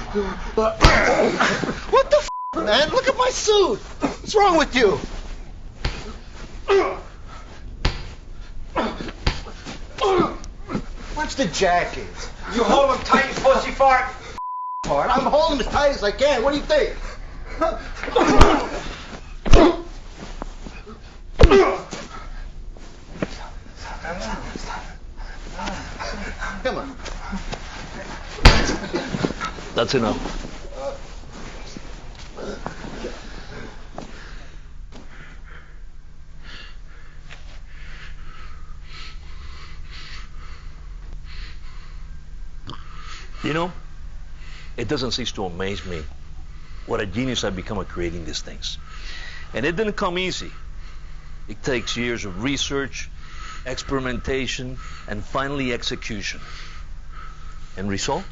What the f, man? Look at my suit. What's wrong with you? What's the jacket? You hold him tight, you pussy fart. I'm holding him as tight as I can. What do you think? Come on. That's enough. You know, it doesn't cease to amaze me what a genius I've become at creating these things. And it didn't come easy. It takes years of research, experimentation, and finally execution. End result?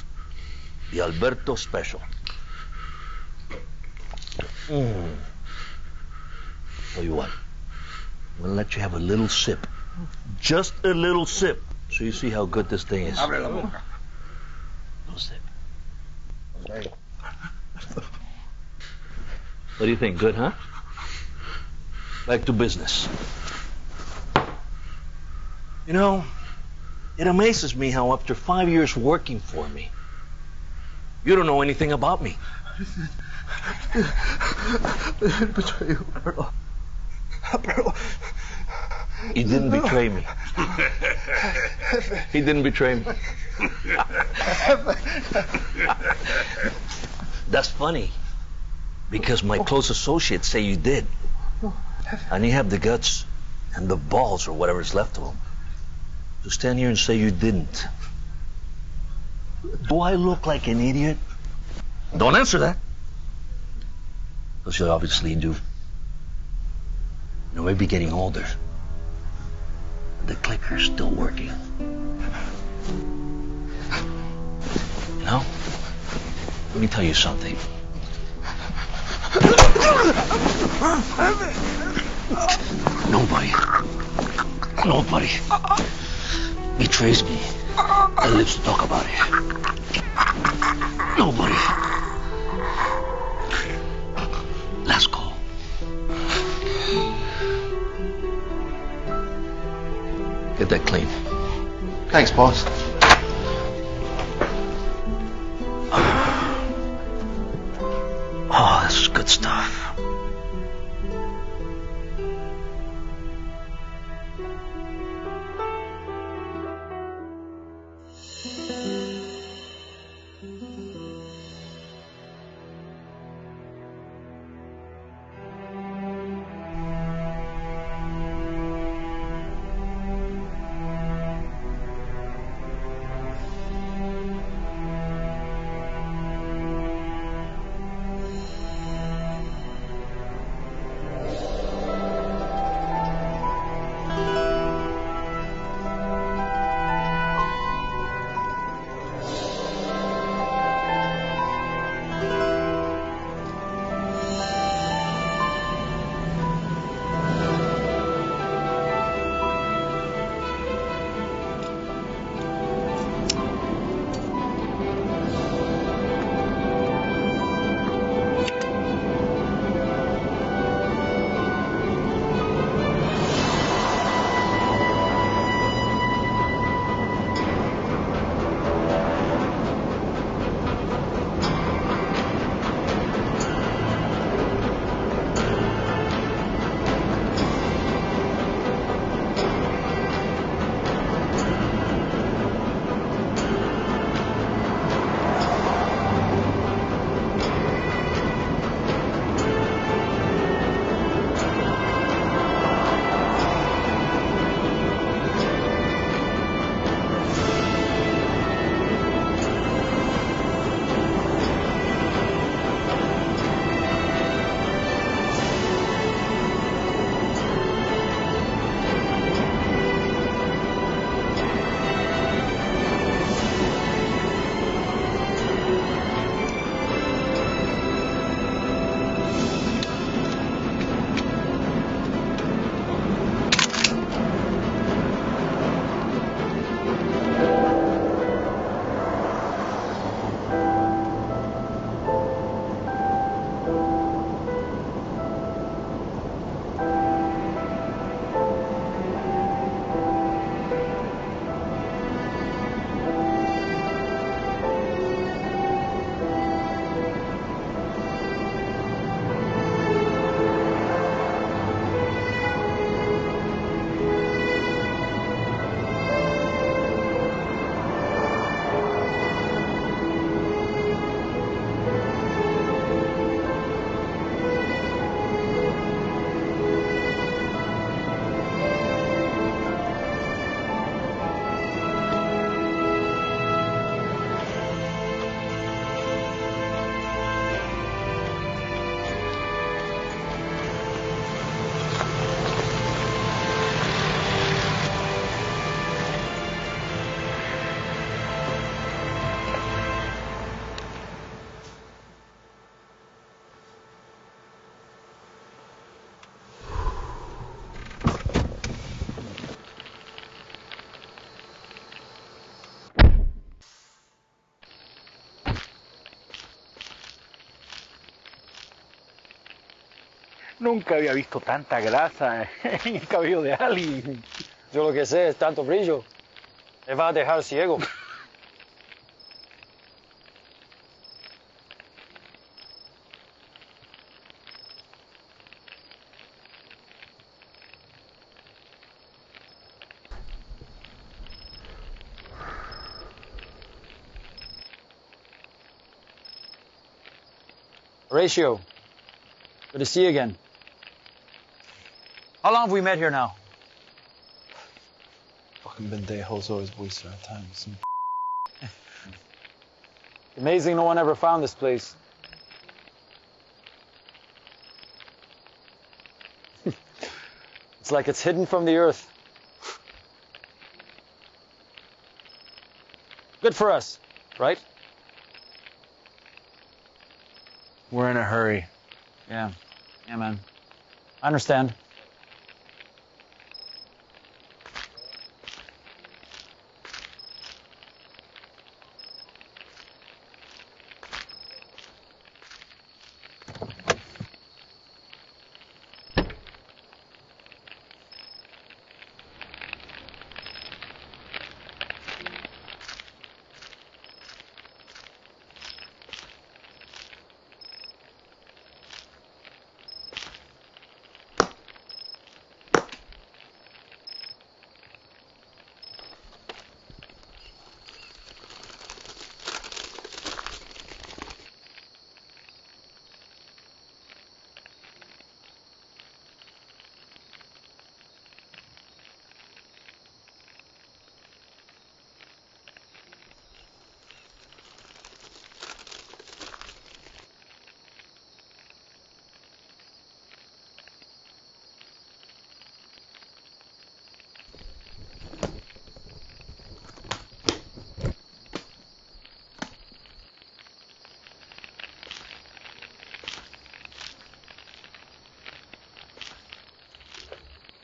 The Alberto Special. Tell you what, I'm gonna let you have a little sip. Just a little sip, so you see how good this thing is. Abre la boca. Little sip. What do you think? Good, huh? Back to business. You know, it amazes me how after 5 years working for me, you don't know anything about me. Betray you, Alberto. He didn't betray me. He didn't betray me. That's funny, because my close associates say you did. And you have the guts and the balls, or whatever's left of them, to stand here and say you didn't. Do I look like an idiot? Don't answer that. Because you obviously do. You may be getting older. The clicker's still working. You know? Let me tell you something. Nobody betrays me and lives to talk about it. Nobody. Last call. Get that clean. Thanks, boss. Oh, this is good stuff. Nunca había visto tanta grasa en el cabello de alguien. Yo lo que sé es tanto brillo. Me va a dejar ciego. Horatio, good to see you again. How long have we met here now? Fucking pendejos always waste our time. Amazing no one ever found this place. It's like it's hidden from the earth. Good for us, right? We're in a hurry. Yeah, man. I understand.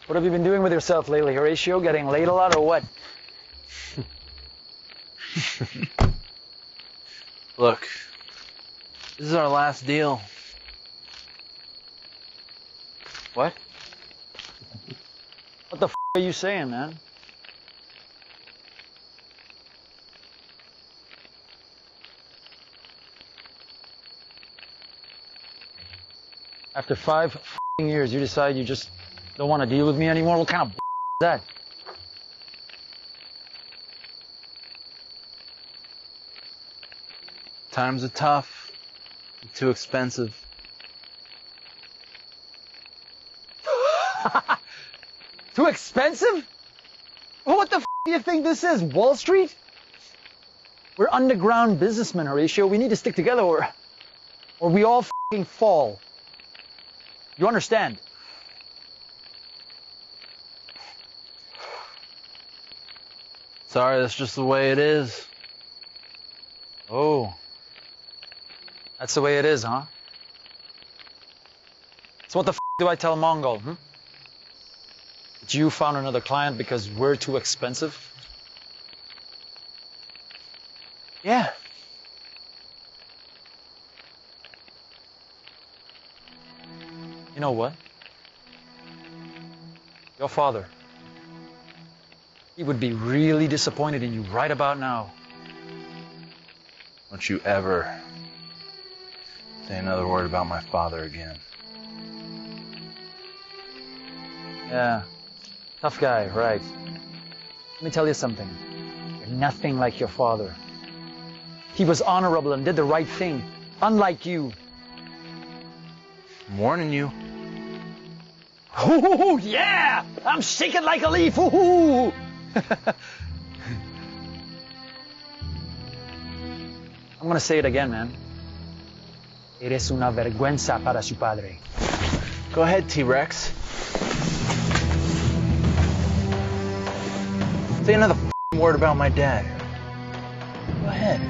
What have you been doing with yourself lately, Horatio? Getting laid a lot or what? Look, this is our last deal. What? What the are you saying, man? After 5 years, you decide you just don't want to deal with me anymore? What kind of is that? Times are tough. Too expensive. Too expensive? Well, what the do you think this is, Wall Street? We're underground businessmen, Horatio. We need to stick together or we all fall. You understand? Sorry, that's just the way it is. Oh. That's the way it is, huh? So what the do I tell Mongol, That you found another client because we're too expensive? Yeah. You know what? Your father, he would be really disappointed in you right about now. Don't you ever say another word about my father again. Yeah, tough guy, right. Let me tell you something. You're nothing like your father. He was honorable and did the right thing, unlike you. I'm warning you. Ooh, yeah! I'm shaking like a leaf. Ooh. I'm gonna say it again, man. Eres una vergüenza para su padre. Go ahead, T-Rex. Say another word about my dad. Go ahead.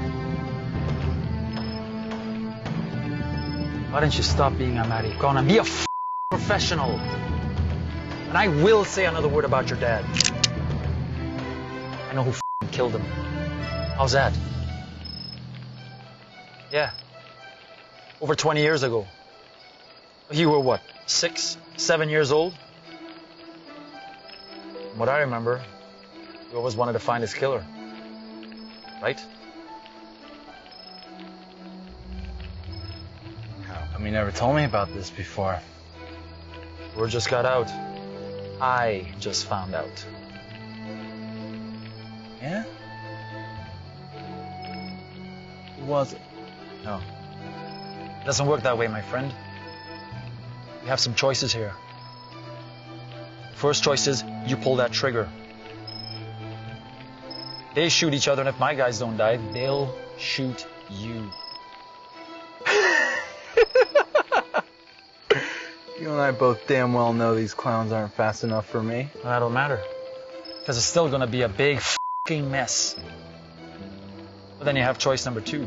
Why don't you stop being a maricon and be a professional? And I will say another word about your dad. I know who killed him. How's that? Yeah. Over 20 years ago. You were what? 6, 7 years old. From what I remember, we always wanted to find his killer. Right? How come you never told me about this before? Word just got out. I just found out. Yeah? Who was it? No. It doesn't work that way, my friend. We have some choices here. The first choice is you pull that trigger. They shoot each other, and if my guys don't die, they'll shoot you. You and I both damn well know these clowns aren't fast enough for me. That don't matter. Because it's still gonna be a big f***ing mess. But then you have choice number 2.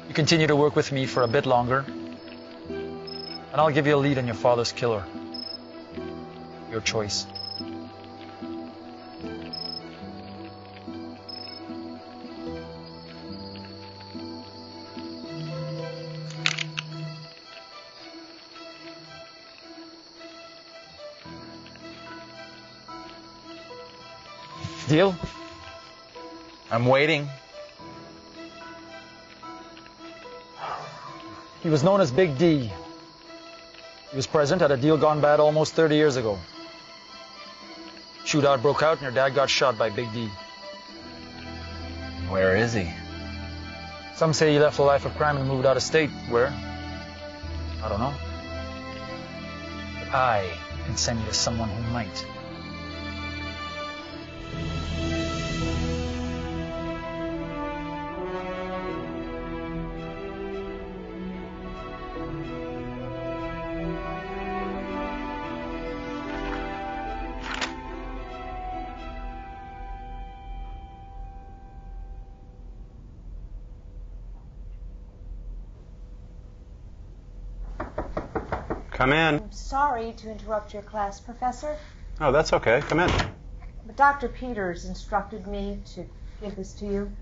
You continue to work with me for a bit longer, and I'll give you a lead on your father's killer. Your choice. Deal? I'm waiting. He was known as Big D. He was present at a deal gone bad almost 30 years ago. Shootout broke out and your dad got shot by Big D. Where is he? Some say he left a life of crime and moved out of state. Where? I don't know. But I can send you to someone who might. Come in. I'm sorry to interrupt your class, Professor, Oh, that's okay. Come in. but Dr. Peters instructed me to give this to you.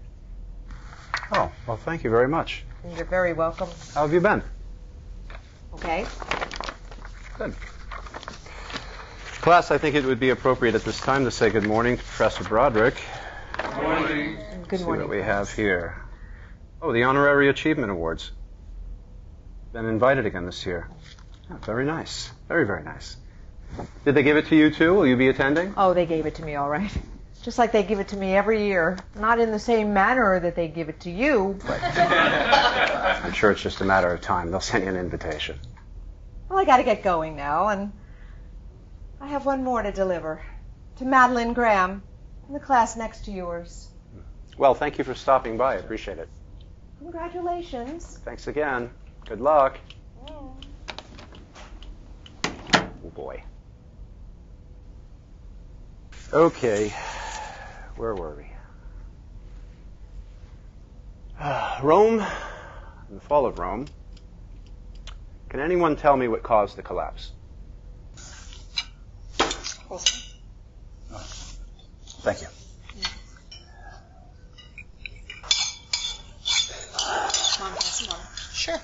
Oh, well, thank you very much. And you're very welcome. How have you been? Okay? Good. Class, I think it would be appropriate at this time to say good morning to Professor Broderick. Good morning. Good See morning. what we have here. Oh, the Honorary Achievement Awards. Been invited again this year. Oh, very nice. Very, very nice. Did they give it to you, too? Will you be attending? Oh, they gave it to me all right. Just like they give it to me every year. Not in the same manner that they give it to you, but... I'm sure it's just a matter of time. They'll send you an invitation. Well, I got to get going now, and I have one more to deliver. To Madeline Graham, in the class next to yours. Well, thank you for stopping by. I appreciate it. Congratulations. Thanks again. Good luck. Oh, boy. Okay. Where were we? Rome, and the fall of Rome. Can anyone tell me what caused the collapse? Thank you. Sure.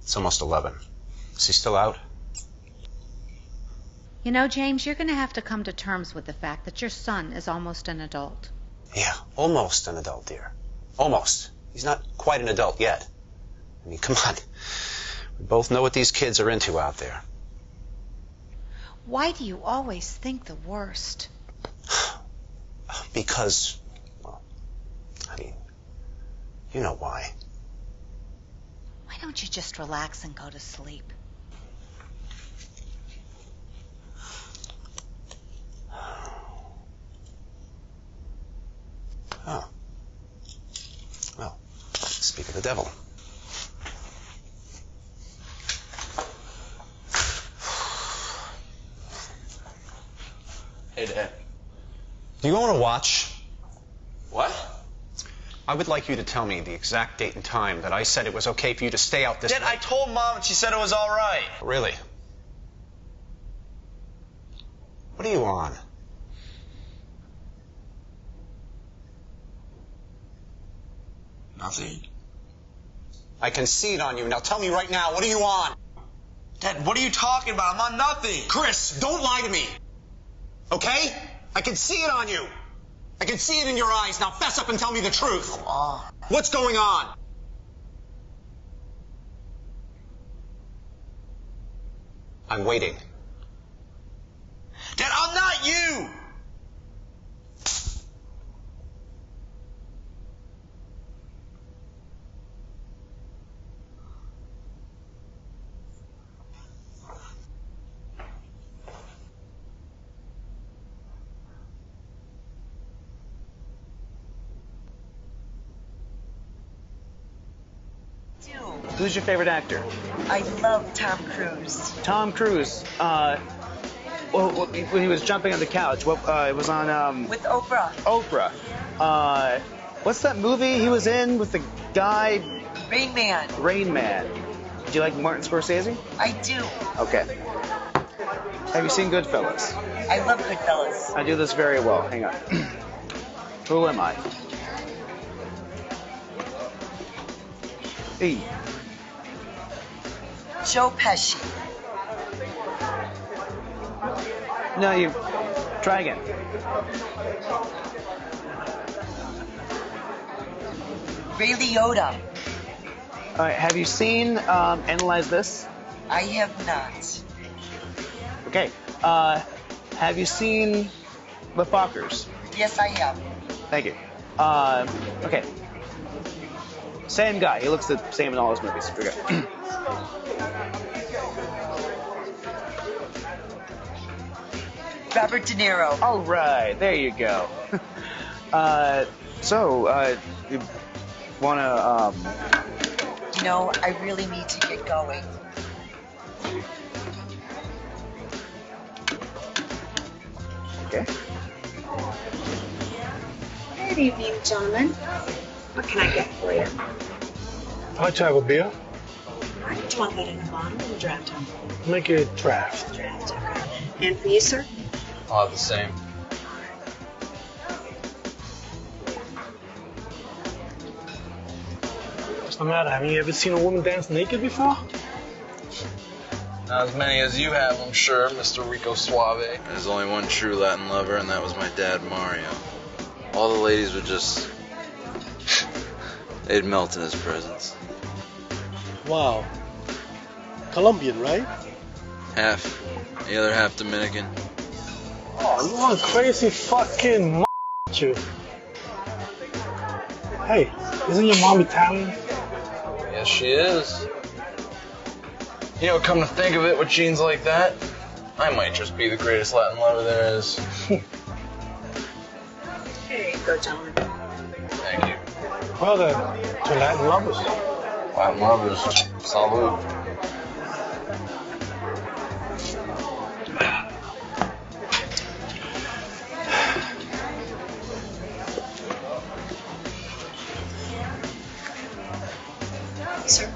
It's almost 11. Is he still out? You know, James, you're going to have to come to terms with the fact that your son is almost an adult. Yeah, almost an adult, dear. Almost. He's not quite an adult yet. I mean, come on. We both know what these kids are into out there. Why do you always think the worst? Because, well, I mean, you know why. Why don't you just relax and go to sleep? Oh. Well, speak of the devil. Hey, Dad. Do you want to watch? What? I would like you to tell me the exact date and time that I said it was okay for you to stay out this Dad, late. I told Mom and she said it was all right. Really? What are you on? Nothing. I can see it on you. Now tell me right now, what are you on? Dad, what are you talking about? I'm on nothing. Chris, don't lie to me. Okay? I can see it on you. I can see it in your eyes. Now fess up and tell me the truth. Come on. What's going on? I'm waiting. Dad, I'm not you. Who's your favorite actor? I love Tom Cruise. Tom Cruise. When he was jumping on the couch, it was on With Oprah. Oprah. What's that movie he was in with the guy? Rain Man. Rain Man. Do you like Martin Scorsese? I do. Okay. Have you seen Goodfellas? I love Goodfellas. I do this very well. Hang on. Who am I? Hey. Joe Pesci. No, you. Try again. Ray Liotta. All right. Have you seen Analyze This? I have not. Okay. Have you seen The Fockers? Yes, I have. Thank you. Okay. Same guy. He looks the same in all his movies. Okay. Robert De Niro. All right. There you go. You wanna No, I really need to get going. Okay. Good evening, gentlemen. What can I get for you? I'd like to have a beer. All right, do you want that in a bottle or draft? Make it draft. Draft, okay. And for you, sir? I'll have the same. What's the matter? Haven't you ever seen a woman dance naked before? Not as many as you have, I'm sure, Mr. Rico Suave. There's only one true Latin lover, and that was my dad, Mario. All the ladies would just... they'd melt in his presence. Wow. Colombian, right? Half. The other half Dominican. Oh, you want crazy fucking you. Hey, isn't your mom Italian? Yes, she is. You know, come to think of it, with genes like that, I might just be the greatest Latin lover there is. Here you go, gentlemen. Thank you. Well, to Latin lovers. Latin lovers. Salud. Sir?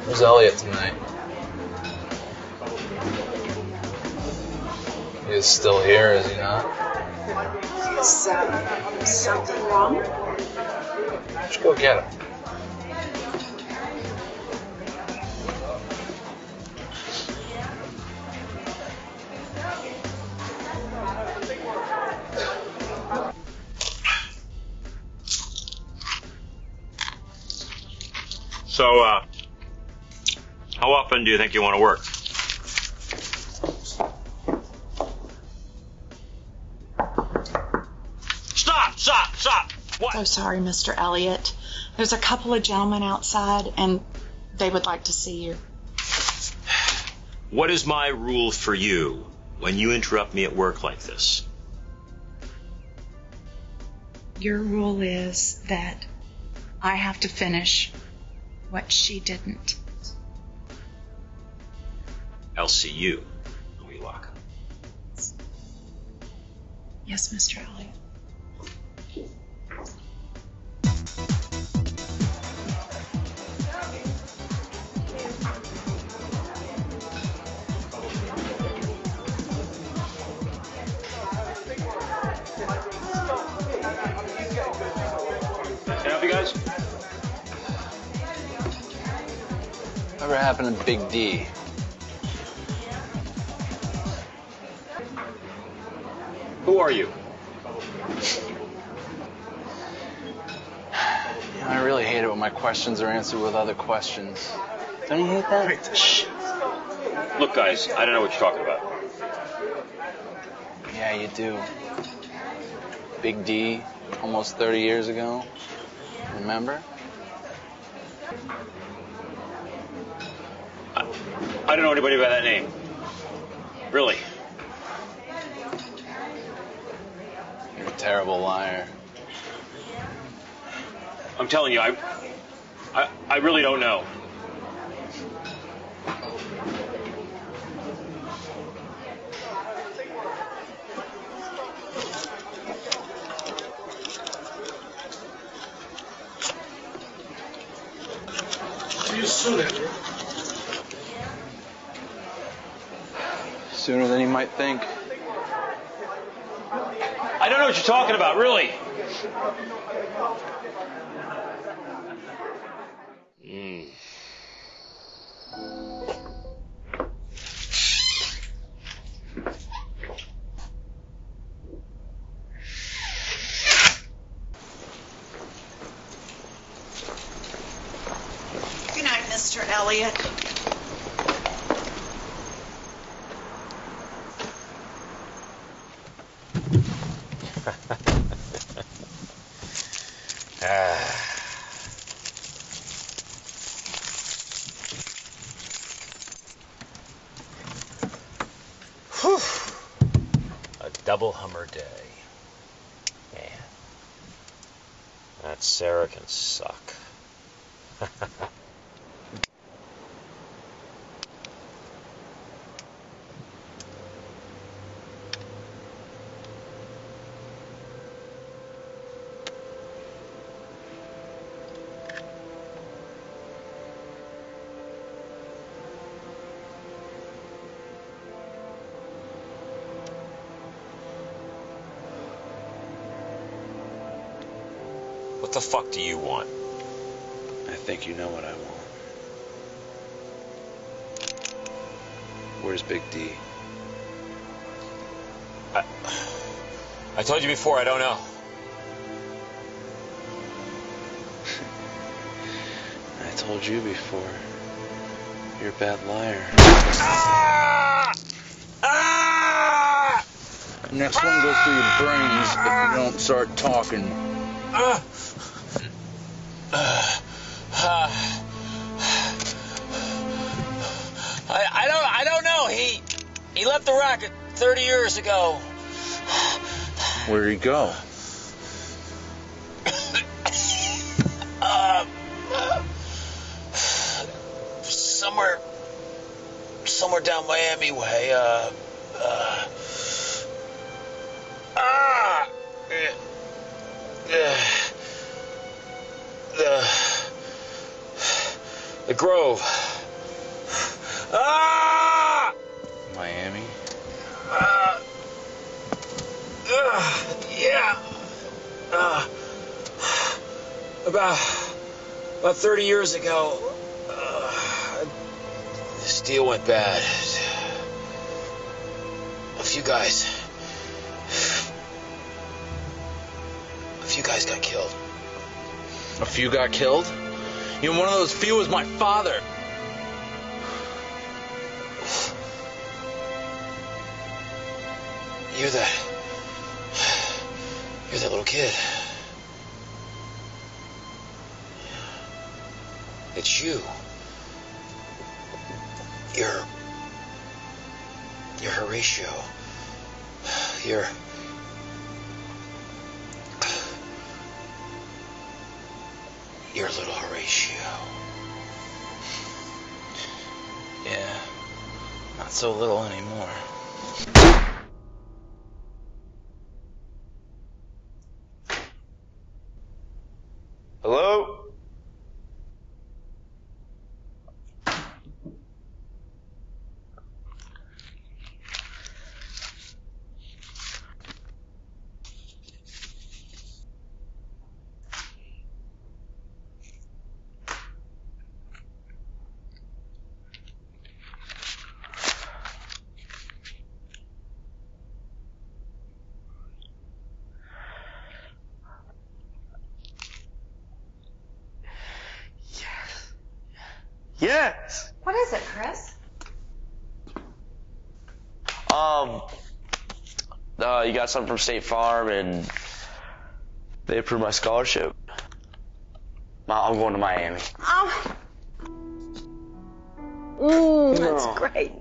Where's Elliot tonight? He is still here, is he not? Is something wrong? Let's go get him. So, how often do you think you want to work? Stop! What? So sorry, Mr. Elliott. There's a couple of gentlemen outside, and they would like to see you. What is my rule for you when you interrupt me at work like this? Your rule is that I have to finish what she didn't. I'll see you when we lock. Yes, Mr. Elliot. Can I help you guys? Whatever happened to Big D? Who are you? I really hate it when my questions are answered with other questions. Don't you hate that? Shh. Look, guys, I don't know what you're talking about. Yeah, you do. Big D, almost 30 years ago. Remember? I don't know anybody by that name. Really. You're a terrible liar. I'm telling you, I really don't know. See you soon, Andrew. Sooner than you might think. I don't know what you're talking about, really. Good night, Mr. Elliot. Whew. A double Hummer day. Man. That Sarah can suck. What the fuck do you want? I think you know what I want. Where's Big D? I told you before, I don't know. I told you before. You're a bad liar. Next one goes through your brains if you don't start talking. I don't know. He left the racket 30 years ago. Where'd he go? Somewhere down Miami way. The Grove. Miami? Yeah. About 30 years ago, this deal went bad. A few guys got killed. A few got killed? You know, one of those few was my father. You're that little kid. It's you. You're Horatio. You're little Horatio. Yeah, not so little anymore. Hello? Yes. What is it, Chris? You got something from State Farm, and they approved my scholarship. I'm going to Miami. Oh. That's great.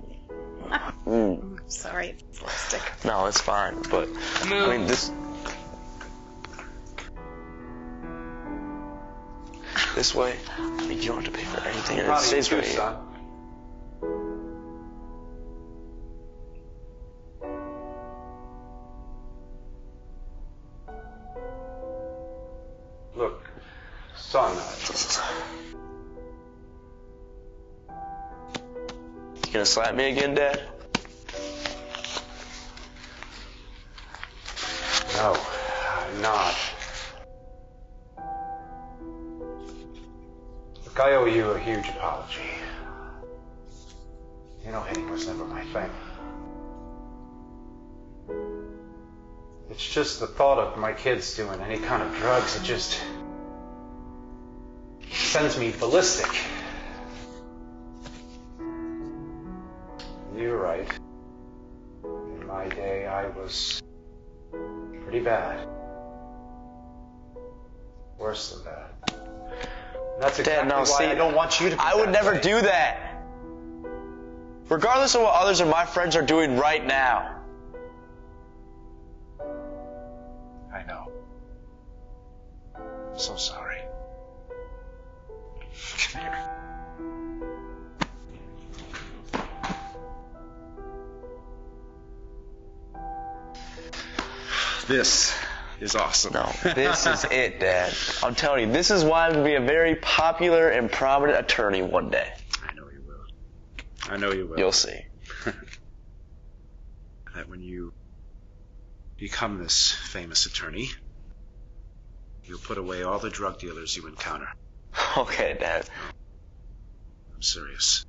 Sorry, it's lipstick. No, it's fine, but I mean this way. I mean, you don't have to pay for anything, and it stays right here. Look, son. You gonna slap me again, Dad? No, I'm not. Look, I owe you a huge apology. You know, hitting was never my thing. It's just the thought of my kids doing any kind of drugs, it just sends me ballistic. You're right. In my day, I was pretty bad. Worse than that. That's exactly why I don't want you to be I would never do that. Regardless of what others of my friends are doing right now. I know. I'm so sorry. Come here. This is awesome. No, this is it, Dad. I'm telling you, this is why I'm going to be a very popular and prominent attorney one day. I know you will. I know you will. You'll see. That when you become this famous attorney, you'll put away all the drug dealers you encounter. Okay, Dad. I'm serious.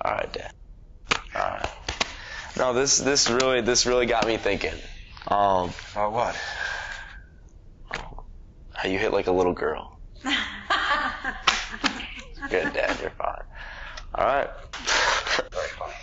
All right, Dad. All right. No, this really got me thinking. About what? How you hit like a little girl. Good, Dad. You're fine. All right. Very funny.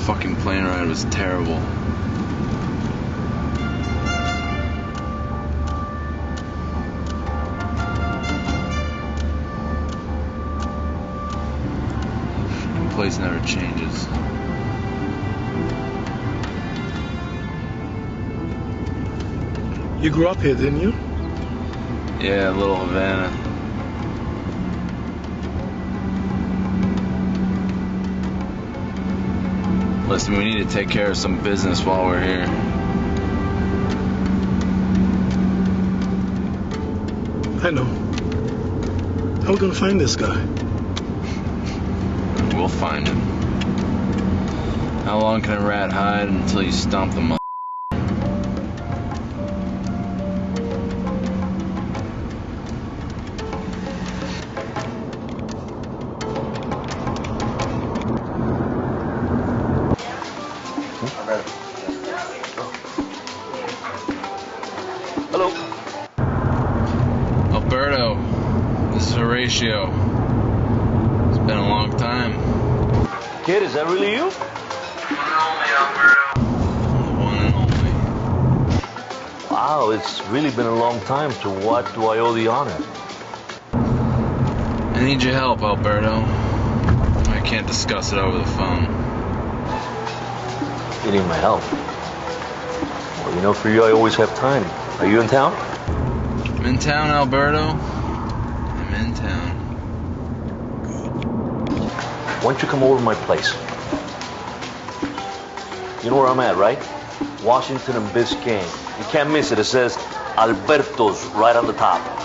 Fucking plane ride was terrible. The place never changes. You grew up here, didn't you? Yeah, Little Havana. Listen, we need to take care of some business while we're here. I know. How are we gonna find this guy? We'll find him. How long can a rat hide until you stomp them up? Hello. Alberto, this is Horatio. It's been a long time. Kid, is that really you? Wow, it's really been a long time. To what do I owe the honor? I need your help, Alberto. I can't discuss it over the phone. You need my help. Well, you know, for you, I always have time. Are you in town? I'm in town, Alberto. I'm in town. Why don't you come over to my place? You know where I'm at, right? Washington and Biscayne. You can't miss it. It says Alberto's right on the top.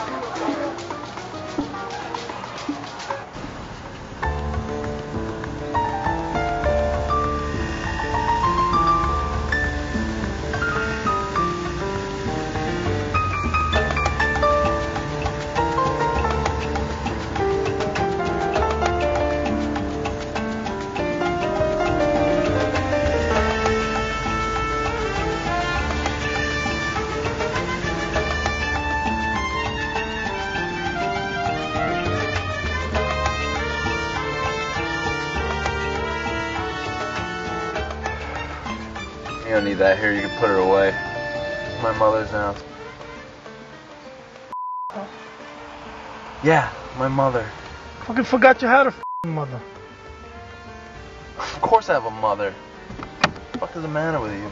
You don't need that here, you can put her away. It's my mother's now. Yeah, my mother. Fucking forgot you had a mother. Of course I have a mother. What the fuck is the matter with you?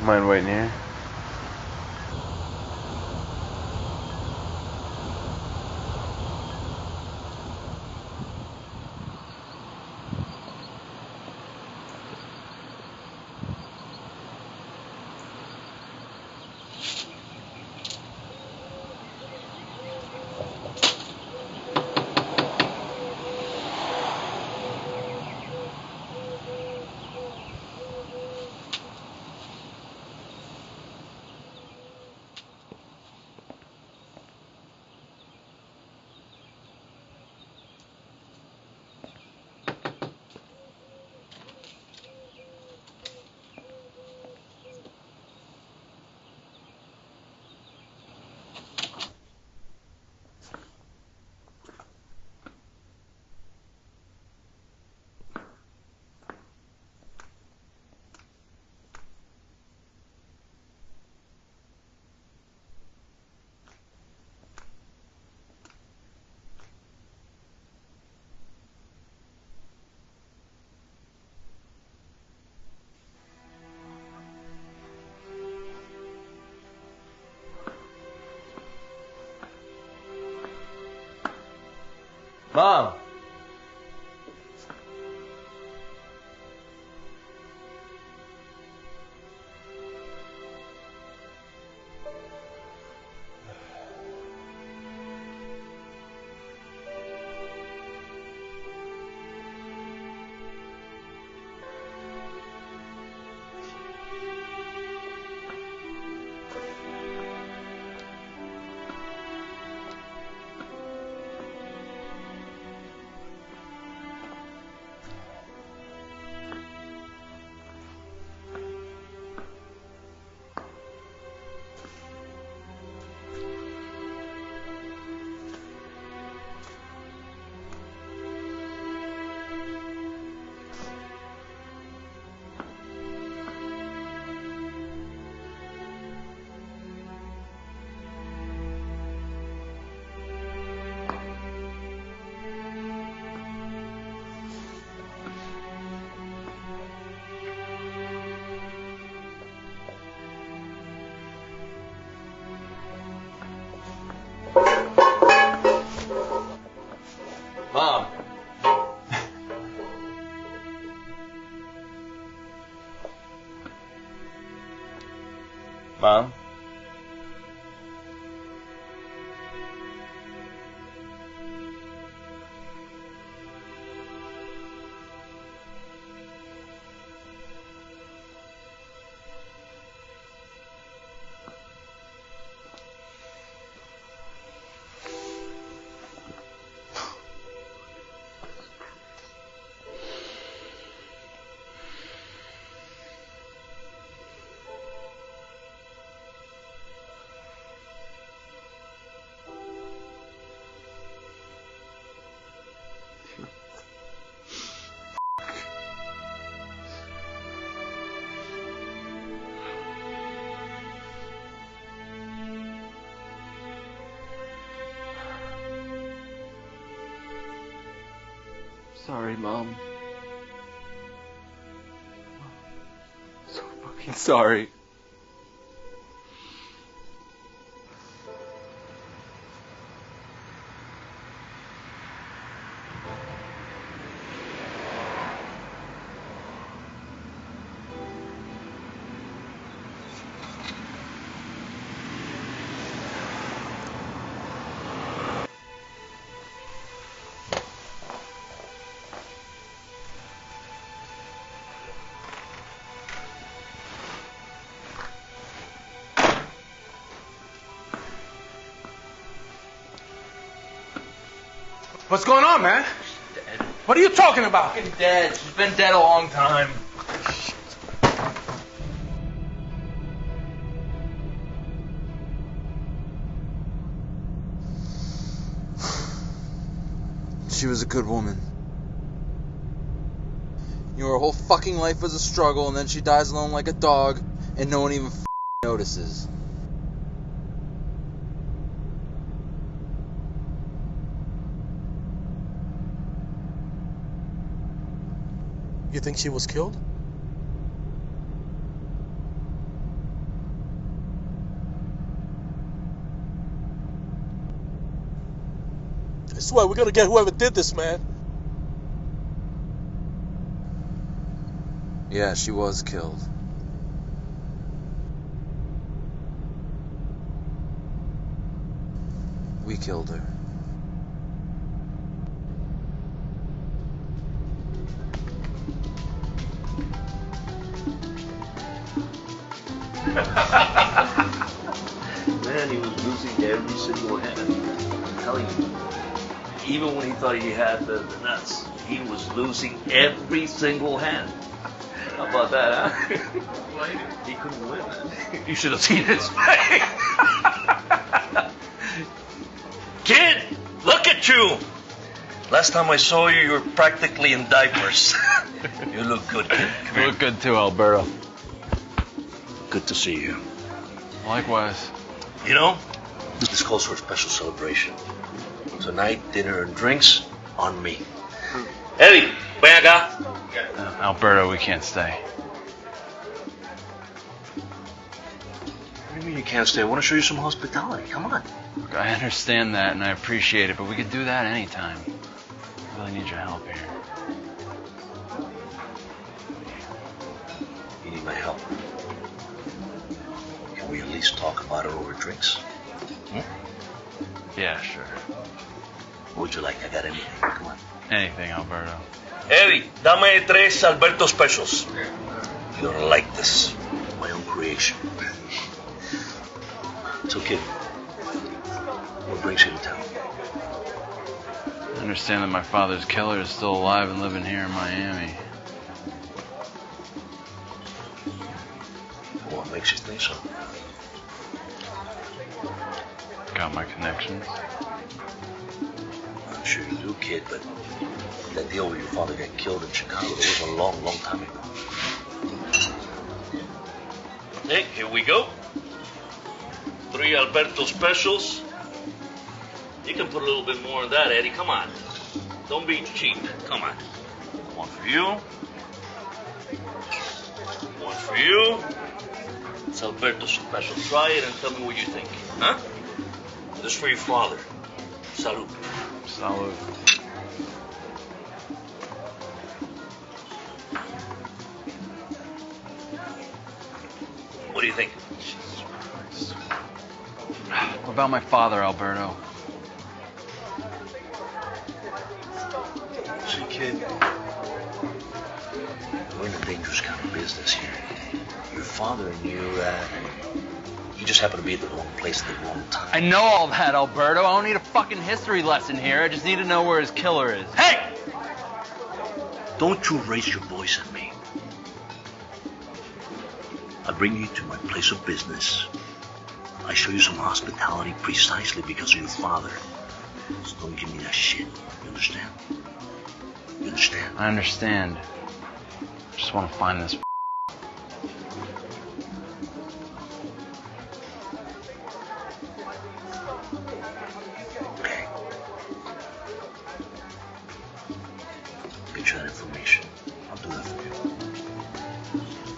Mind waiting here? Mom. Mom. Mom? Sorry, Mom. So fucking sorry. What's going on, man? Dead. What are you talking about? Fucking dead. She's been dead a long time. She was a good woman. You know, her whole fucking life was a struggle, and then she dies alone like a dog, and no one even notices. You think she was killed? I swear, we're gonna get whoever did this, man. Yeah, she was killed. We killed her. Man, he was losing every single hand. I'm telling you. Even when he thought he had the nuts, he was losing every single hand. How about that, huh? He couldn't win, man. You should have seen his face. Kid, look at you. Last time I saw you, you were practically in diapers. You look good, kid. Come here. Look good too, Alberto. Good to see you. Likewise. You know, this calls for a special celebration. Tonight, dinner and drinks on me. Eddie, ven acá. Alberto, we can't stay. What do you mean you can't stay? I want to show you some hospitality. Come on. Look, I understand that and I appreciate it, but we could do that anytime. I really need your help here. You need my help. Can we at least talk about it over drinks? Yeah, sure. What would you like? I got anything. Come on. Anything, Alberto. Eddie, dame 3 Alberto specials. You're gonna like this. My own creation. So, kid, what brings you to town? I understand that my father's killer is still alive and living here in Miami. What makes you think so? Got my connections. I'm sure you do, kid, but that deal where your father got killed in Chicago, it was a long, long time ago. Hey, here we go. 3 Alberto specials. You can put a little bit more of that, Eddie. Come on. Don't be cheap. Come on. One for you. One for you. It's Alberto special. Try it and tell me what you think. Huh? This is for your father. Salud. Salud. do you think? What about my father, Alberto? See, kid, we're in a dangerous kind of business here. Your father and you just happen to be at the wrong place at the wrong time. I know all that, Alberto. I don't need a fucking history lesson here. I just need to know where his killer is. Hey! Don't you raise your voice at me. I bring you to my place of business. I show you some hospitality precisely because of your father. So don't give me that shit. You understand? You understand? I understand. I just want to find this. Okay. Get you that information. I'll do that for you.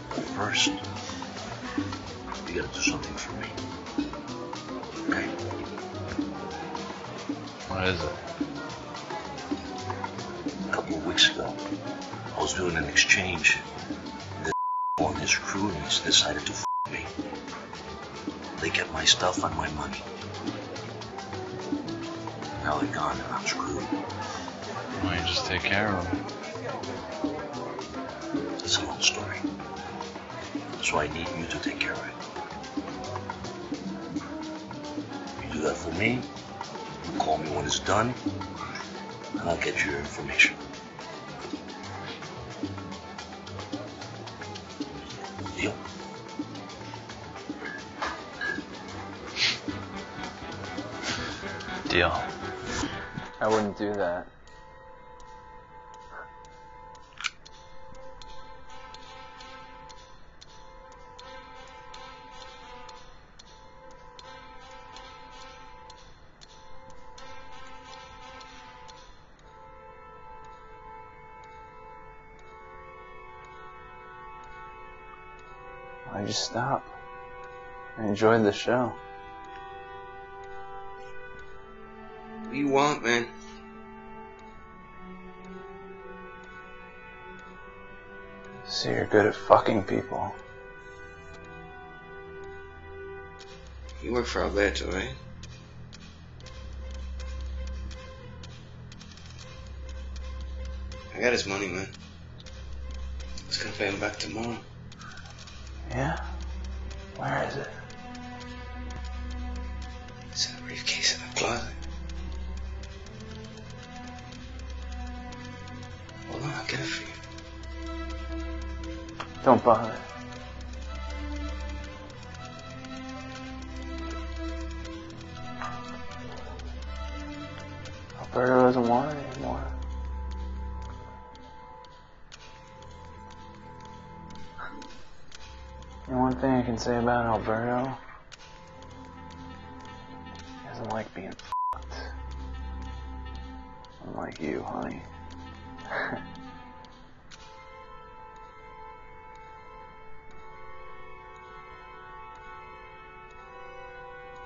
But first, you gotta do something for me. Okay? What is it? A couple of weeks ago, I was doing an exchange. This and his crewmates decided to me. They kept my stuff and my money. Now they're gone and I'm screwed. Why don't you just take care of them? It's a long story. So I need you to take care of it. You do that for me, you call me when it's done, and I'll get you your information. Deal? Deal. I wouldn't do that. Why'd you stop? I enjoyed the show. What do you want, man? So you're good at fucking people. You work for Alberto, right? I got his money, man. I was gonna pay him back tomorrow. Yeah? Where is it? It's in a briefcase in the closet. Hold on, I'll get it for you. Don't bother. Alberto doesn't want it anymore. And one thing I can say about Alberto, he doesn't like being f***ed. Unlike you, honey.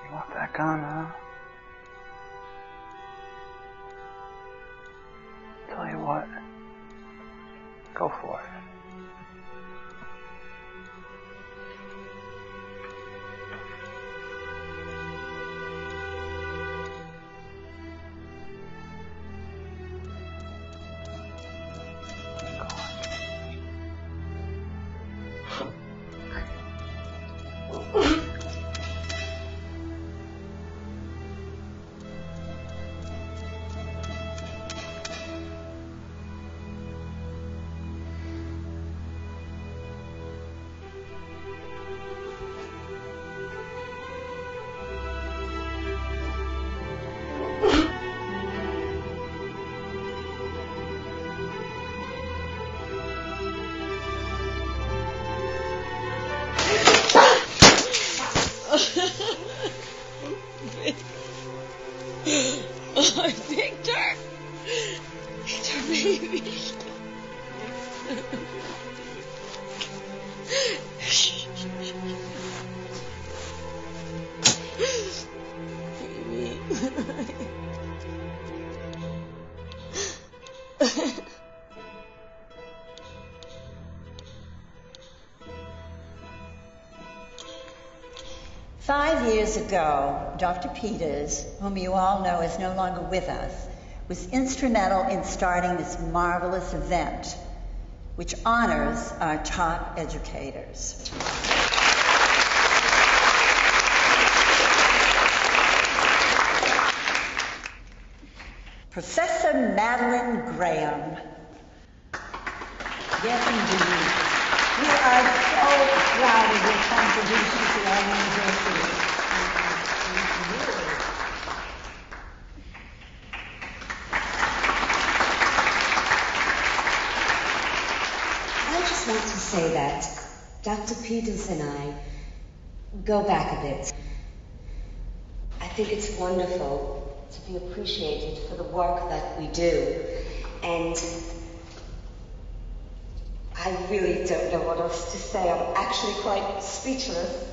You want that gun, huh? Tell you what, go for it. Oh, Victor! Victor, baby! 5 years ago, Dr. Peters, whom you all know is no longer with us, was instrumental in starting this marvelous event, which honors our top educators. Professor Madeline Graham. Yes, indeed. We are so proud of your contribution to our university. I just want to say that Dr. Peters and I go back a bit. I think it's wonderful to be appreciated for the work that we do. And I really don't know what else to say. I'm actually quite speechless.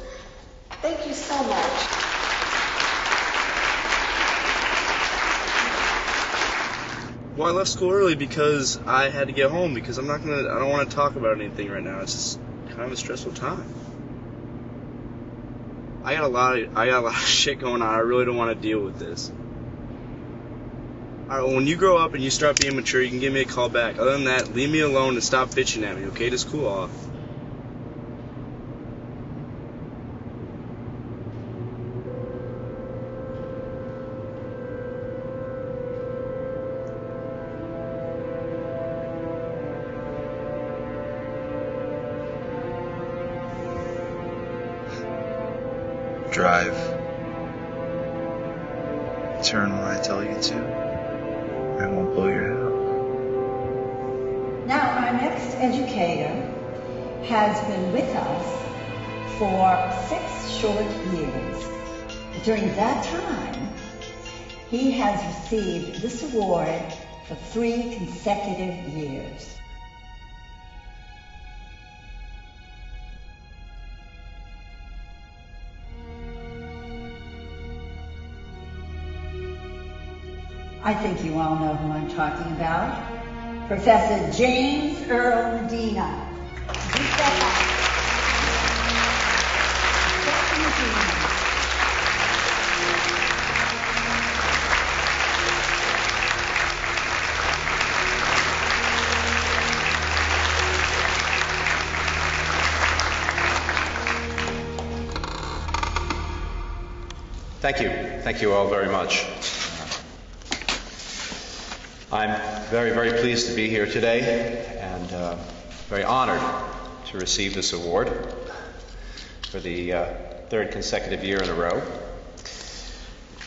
Thank you so much. Well, I left school early because I had to get home because I don't want to talk about anything right now. It's just kind of a stressful time. I got a lot of shit going on. I really don't want to deal with this. Alright, well, when you grow up and you start being mature, you can give me a call back. Other than that, leave me alone and stop bitching at me, okay? Just cool off. Drive. Turn when I tell you to. I won't blow your head off. Now, our next educator has been with us for 6 short years. During that time, he has received this award for 3 consecutive years. I think you all know who I'm talking about. Professor James Earl Medina. Thank you. Thank you all very much. I'm very, very pleased to be here today and very honored to receive this award for the 3rd consecutive year in a row.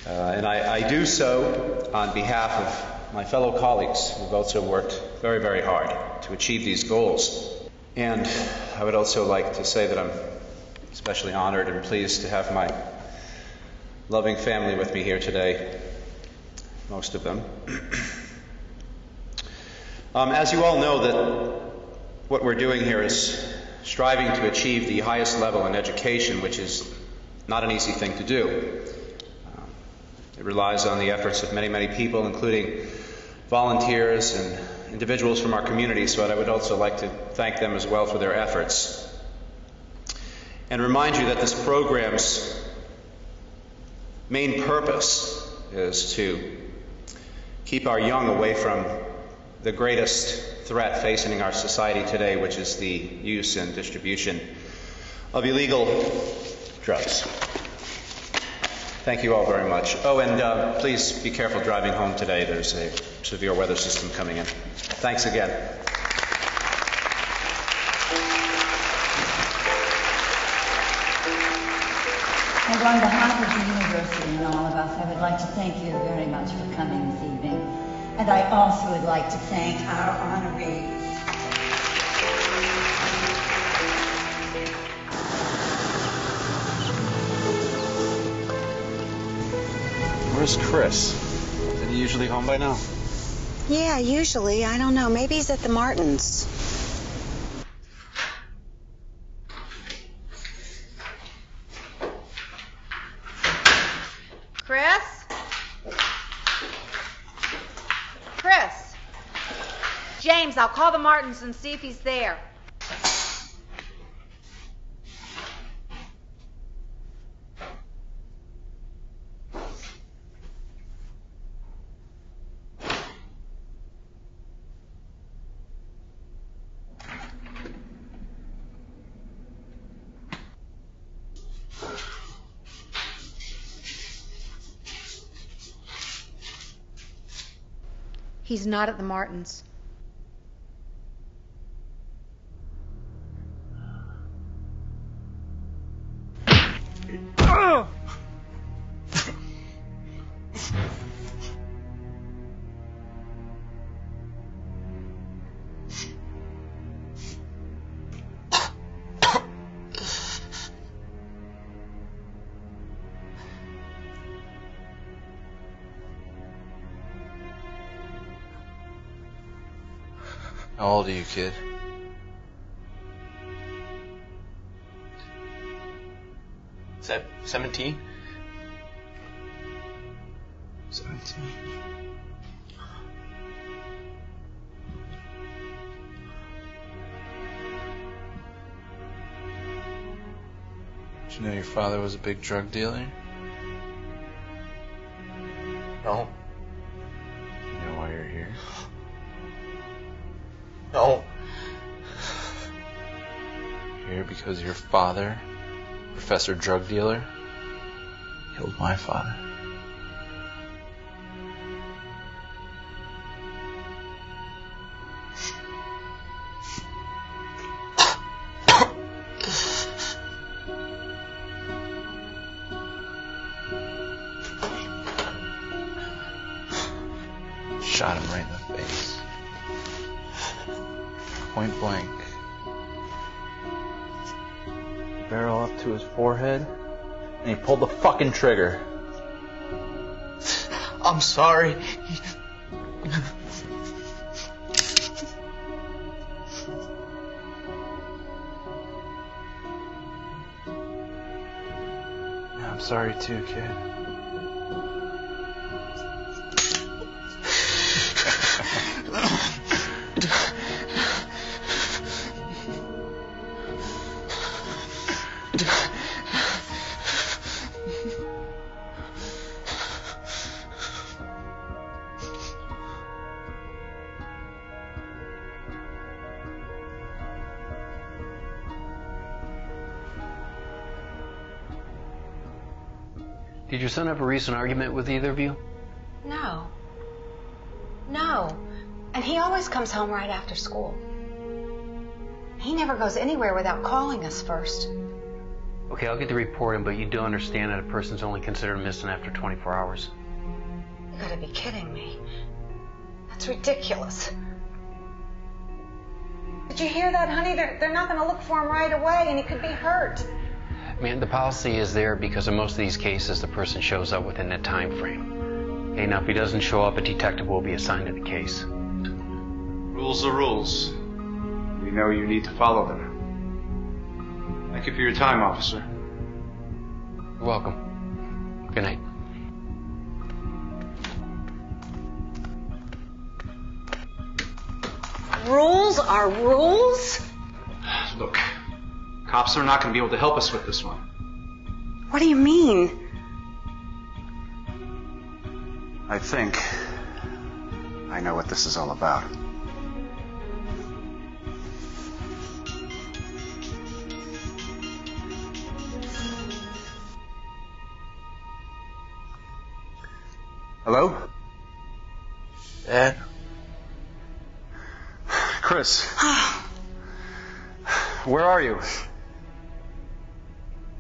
And I do so on behalf of my fellow colleagues who've also worked very, very hard to achieve these goals. And I would also like to say that I'm especially honored and pleased to have my loving family with me here today, most of them. As you all know, that what we're doing here is striving to achieve the highest level in education, which is not an easy thing to do. It relies on the efforts of many, many people, including volunteers and individuals from our community, so I would also like to thank them as well for their efforts. And remind you that this program's main purpose is to keep our young away from the greatest threat facing our society today, which is the use and distribution of illegal drugs. Thank you all very much. Oh, and please be careful driving home today. There's a severe weather system coming in. Thanks again. And on behalf of the university and all of us, I would like to thank you very much for coming this evening. And I also would like to thank our honorees. Where's Chris? Isn't he usually home by now? Yeah, usually. I don't know. Maybe he's at the Martins. Chris? Chris? James, I'll call the Martins and see if he's there. He's not at the Martins. How old are you, kid? Is that 17? 17. Did you know your father was a big drug dealer? No. You know why you're here? No. You're here because your father, Professor Drug Dealer, killed my father. Shot him right in the face. Point blank. Barrel up to his forehead, and he pulled the fucking trigger. I'm sorry. Yeah, I'm sorry too, kid. Did your son have a recent argument with either of you? No. No. And he always comes home right after school. He never goes anywhere without calling us first. Okay, I'll get the report in, but you do understand that a person's only considered missing after 24 hours. You gotta be kidding me. That's ridiculous. Did you hear that, honey? They're not gonna look for him right away, and he could be hurt. Man, the policy is there because in most of these cases, the person shows up within that time frame. Okay, now if he doesn't show up, a detective will be assigned to the case. Rules are rules. We know you need to follow them. Thank you for your time, officer. You're welcome. Good night. Rules are rules? Look, cops are not going to be able to help us with this one. What do you mean? I think I know what this is all about. Hello? Dad? Chris. Where are you?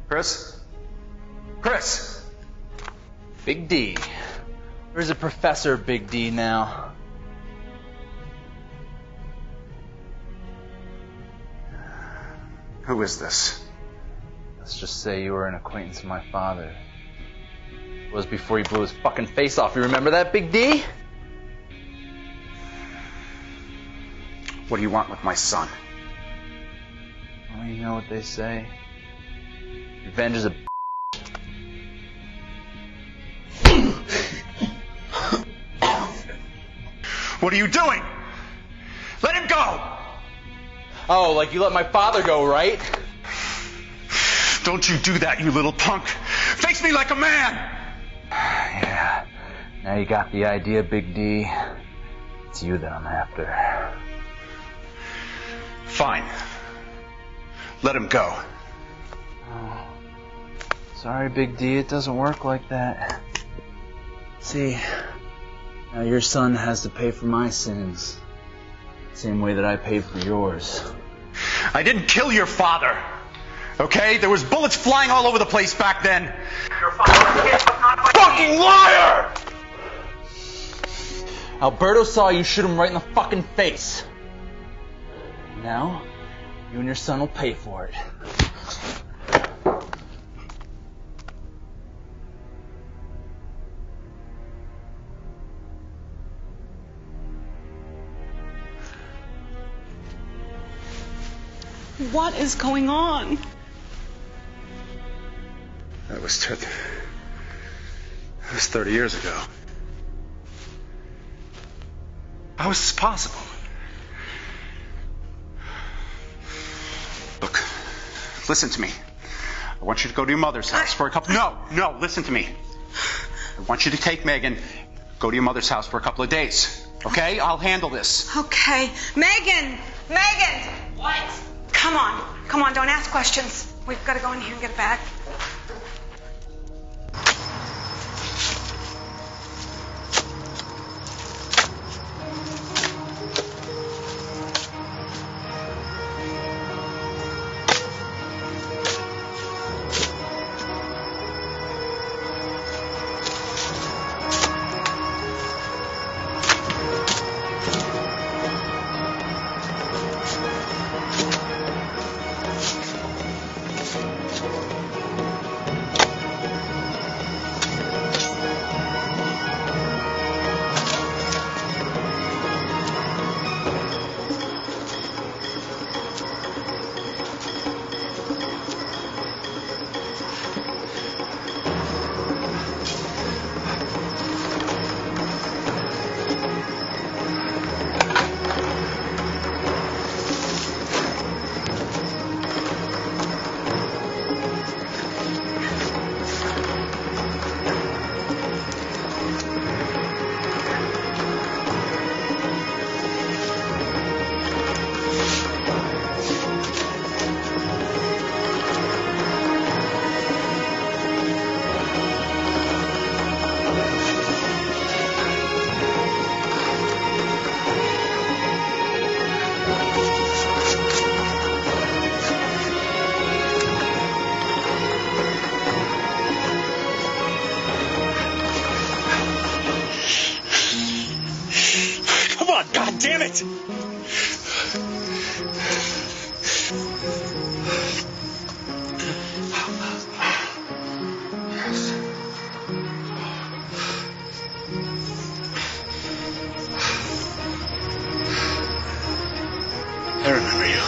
Chris? Chris! Big D. Where's the Professor Big D now? Who is this? Let's just say you were an acquaintance of my father. It was before he blew his fucking face off. You remember that, Big D? What do you want with my son? Well, you know what they say. Revenge is a What are you doing? Let him go! Oh, like you let my father go, right? Don't you do that, you little punk! Face me like a man! Yeah. Now you got the idea, Big D. It's you that I'm after. Fine. Let him go. Oh. Sorry, Big D. It doesn't work like that. See, Now your son has to pay for my sins. Same way that I paid for yours. I didn't kill your father. Okay? There was bullets flying all over the place back then. Your father was not a fucking liar! Alberto saw you shoot him right in the fucking face. Now, you and your son will pay for it. What is going on? That was 30 years ago. How is this possible? Look, listen to me. I want you to go to your mother's house for a couple... No, listen to me. I want you to take Megan, go to your mother's house for a couple of days. Okay? I'll handle this. Okay. Megan! What? Come on, don't ask questions. We've got to go in here and get a bag. God damn it! I remember you.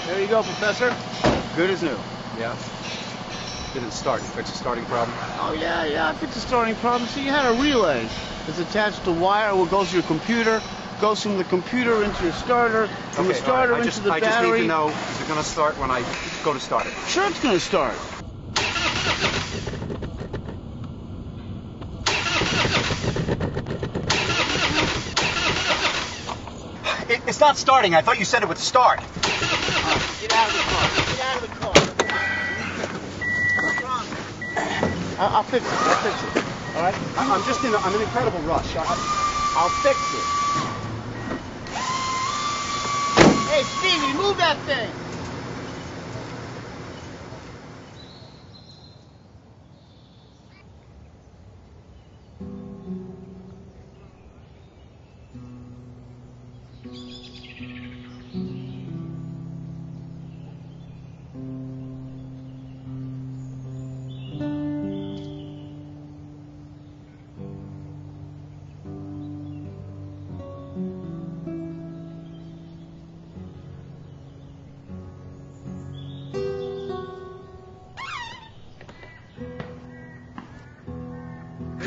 There you go, Professor. Good as new. Yeah. Didn't start. You fixed the starting problem? Oh, yeah, I fixed the starting problem. See, you had a relay. It's attached to wire, what goes to your computer, goes from the computer into your starter, from the starter into the battery. I just need to know, is it going to start when I go to start it? Sure it's going to start. It's not starting. I thought you said it would start. Get out of the car. Get out of the car. What's wrong? I'll fix it. All right? I'm in an incredible rush. I'll fix it. Hey, Stevie, move that thing.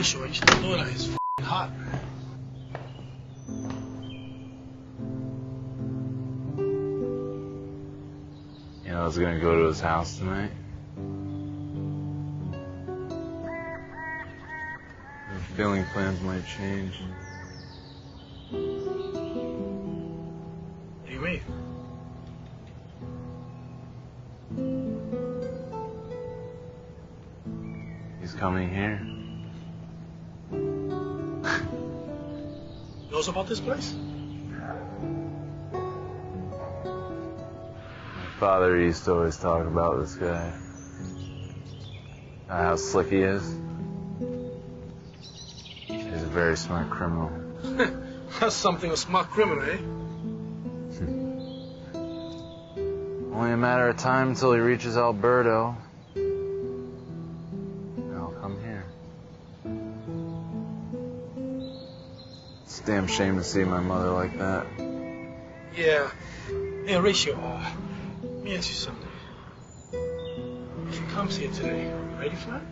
Sure, you should know that it's f***ing hot, man. You know, I was gonna go to his house tonight. My filling plans might change. What do you mean? He's coming here. Knows about this place? My father used to always talk about this guy. How slick he is. He's a very smart criminal. That's something a smart criminal, eh? Only a matter of time until he reaches Alberto. And I'll come here. It's a damn shame to see my mother like that. Yeah. Hey, Horatio, let me ask you something. If he comes here today, are you ready for it?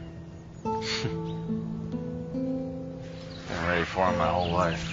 Been ready for him my whole life.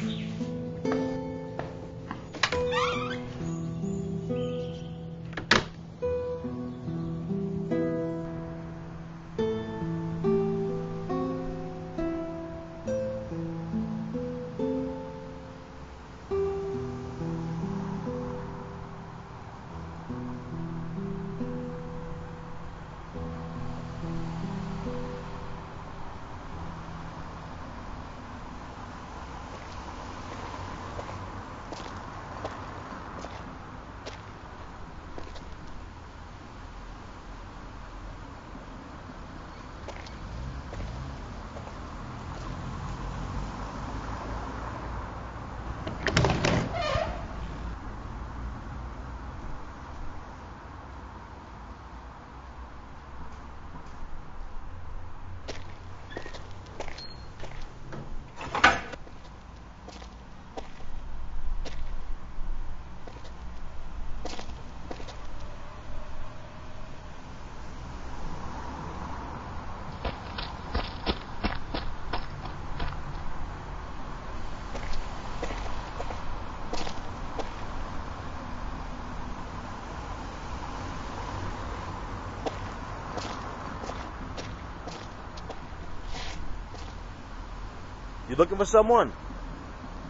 You looking for someone?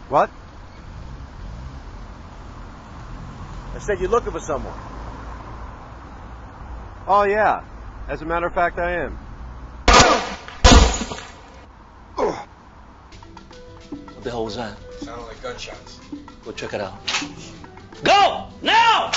What? I said you're looking for someone. Oh, yeah. As a matter of fact, I am. What the hell was that? Sounded like gunshots. Go check it out. Go! Now!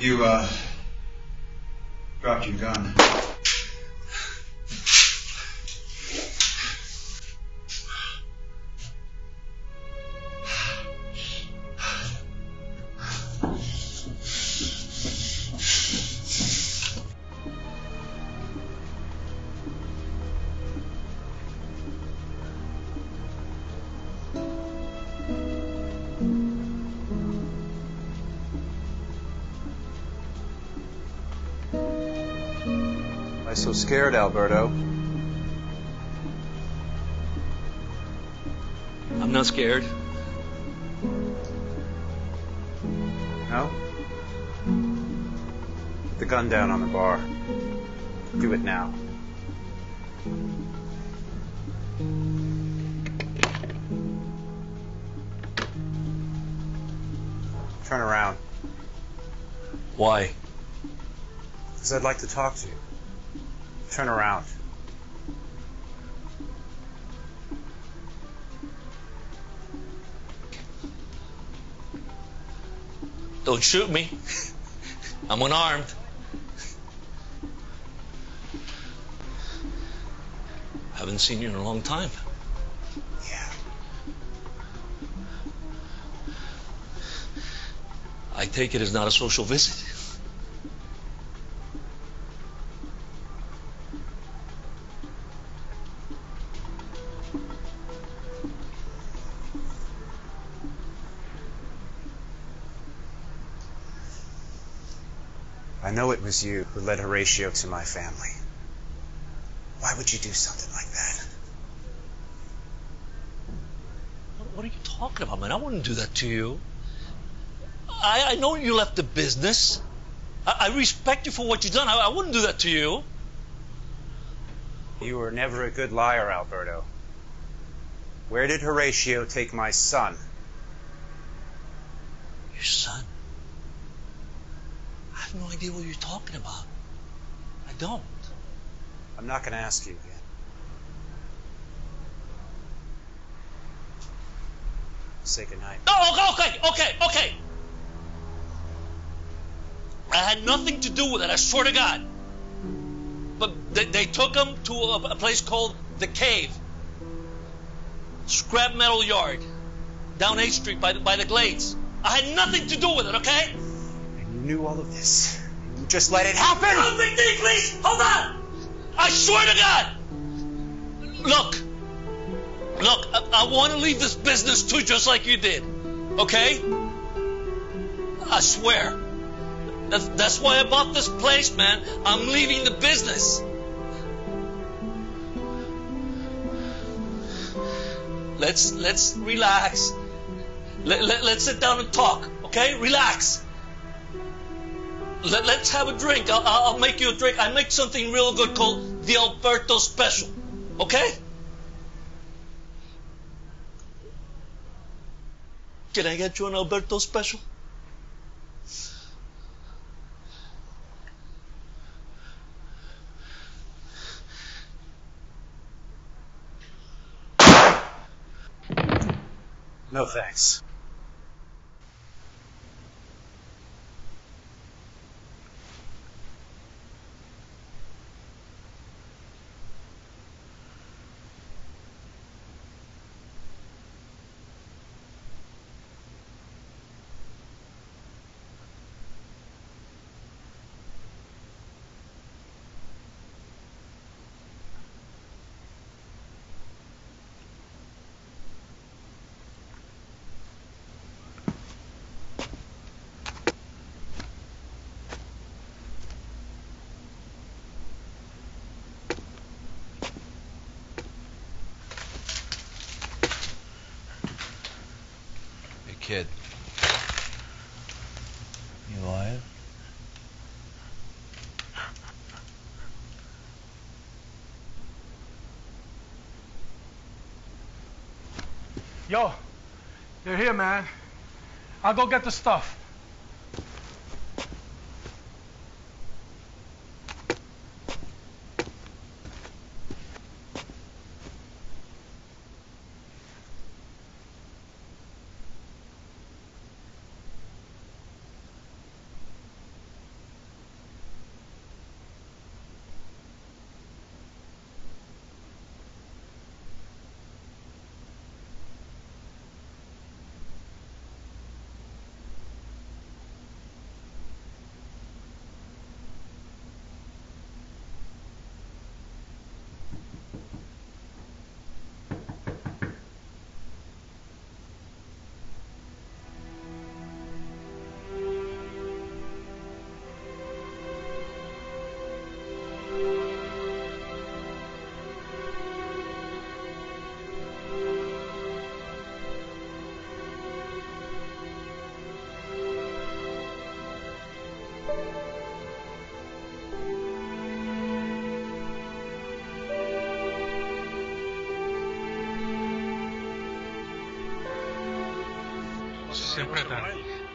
You, dropped your gun. Why so scared, Alberto? I'm not scared. No? Put the gun down on the bar. Do it now. Turn around. Why? Because I'd like to talk to you. Turn around. Don't shoot me. I'm unarmed. Haven't seen you in a long time. Yeah. I take it as not a social visit. I know it was you who led Horatio to my family. Why would you do something like that? What are you talking about, man? I wouldn't do that to you. I know you left the business. I respect you for what you've done. I wouldn't do that to you. You were never a good liar, Alberto. Where did Horatio take my son? Your son? I have no idea what you're talking about. I don't. I'm not going to ask you again. Say goodnight. Oh, okay. I had nothing to do with it, I swear to God. But they took him to a place called The Cave. Scrap metal yard. Down 8th Street by the Glades. I had nothing to do with it, okay? And you knew all of this. You just let it happen! Oh, Big D, please! Hold on! I swear to God! Look, I want to leave this business too, just like you did. Okay? I swear. That's why I bought this place, man. I'm leaving the business. Let's relax. Let's sit down and talk, okay? Relax. Let's have a drink. I'll make you a drink. I make something real good called the Alberto Special, okay? Can I get you an Alberto Special? No thanks. Kid. You alive? Yo, they're here, man. I'll go get the stuff. Siempre está.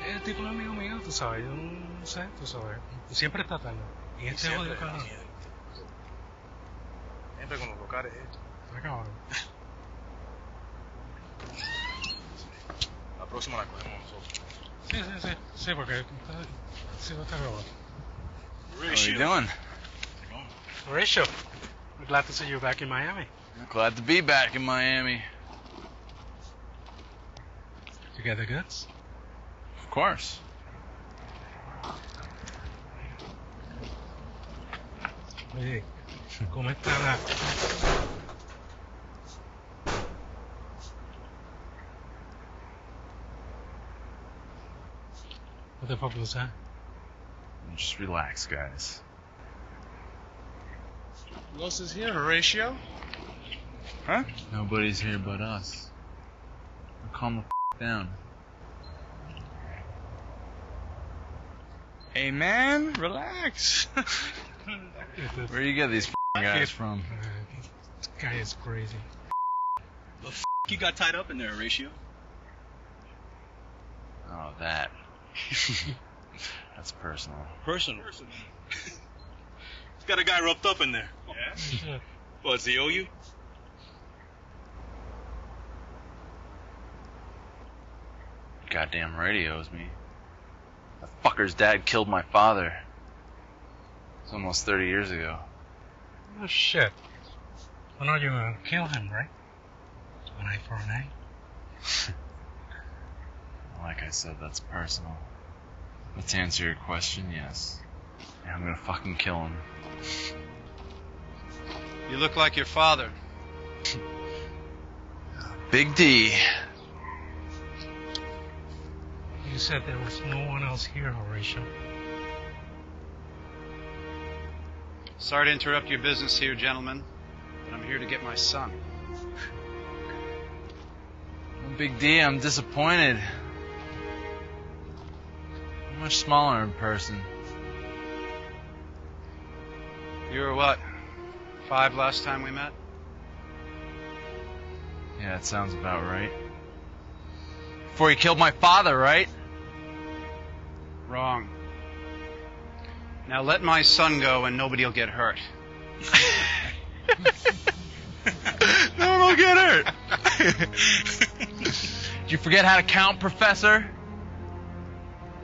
El tipo es amigo mío, tú sabes, yo no sé, tú sabes. Siempre está tarde. Y este jodido cabrón. Siempre con los locales estos. Está cabrón. La próxima la cogemos nosotros. Sí, porque sí, está cabrón. How are you doing? Horatio, we're glad to see you back in Miami. Glad to be back in Miami. You get the goods? Of course. Oye, ¿cómo está la...? What the fuck was that? Just relax, guys. Who else is here, Horatio? Huh? Nobody's here but us. Now calm the down. Hey man, relax. Where do you get these guys from? This guy is crazy. The you got tied up in there, Horatio? Oh, that. That's personal. Personal. He's got a guy roped up in there. Yeah? Well, does he owe you? Goddamn radio owes me. That fucker's dad killed my father. It's almost 30 years ago. Oh shit. Well, no, you kill him, right? An eye for an eye? Like I said, that's personal. But to answer your question, yes. Yeah, I'm gonna fucking kill him. You look like your father. Big D. You said there was no one else here, Horatio. Sorry to interrupt your business here, gentlemen, but I'm here to get my son. Oh, Big D, I'm disappointed. You're much smaller in person. You were what, 5 last time we met? Yeah, that sounds about right. Before he killed my father, right? Wrong. Now let my son go and nobody'll get hurt. No one will get hurt. Did you forget how to count, Professor?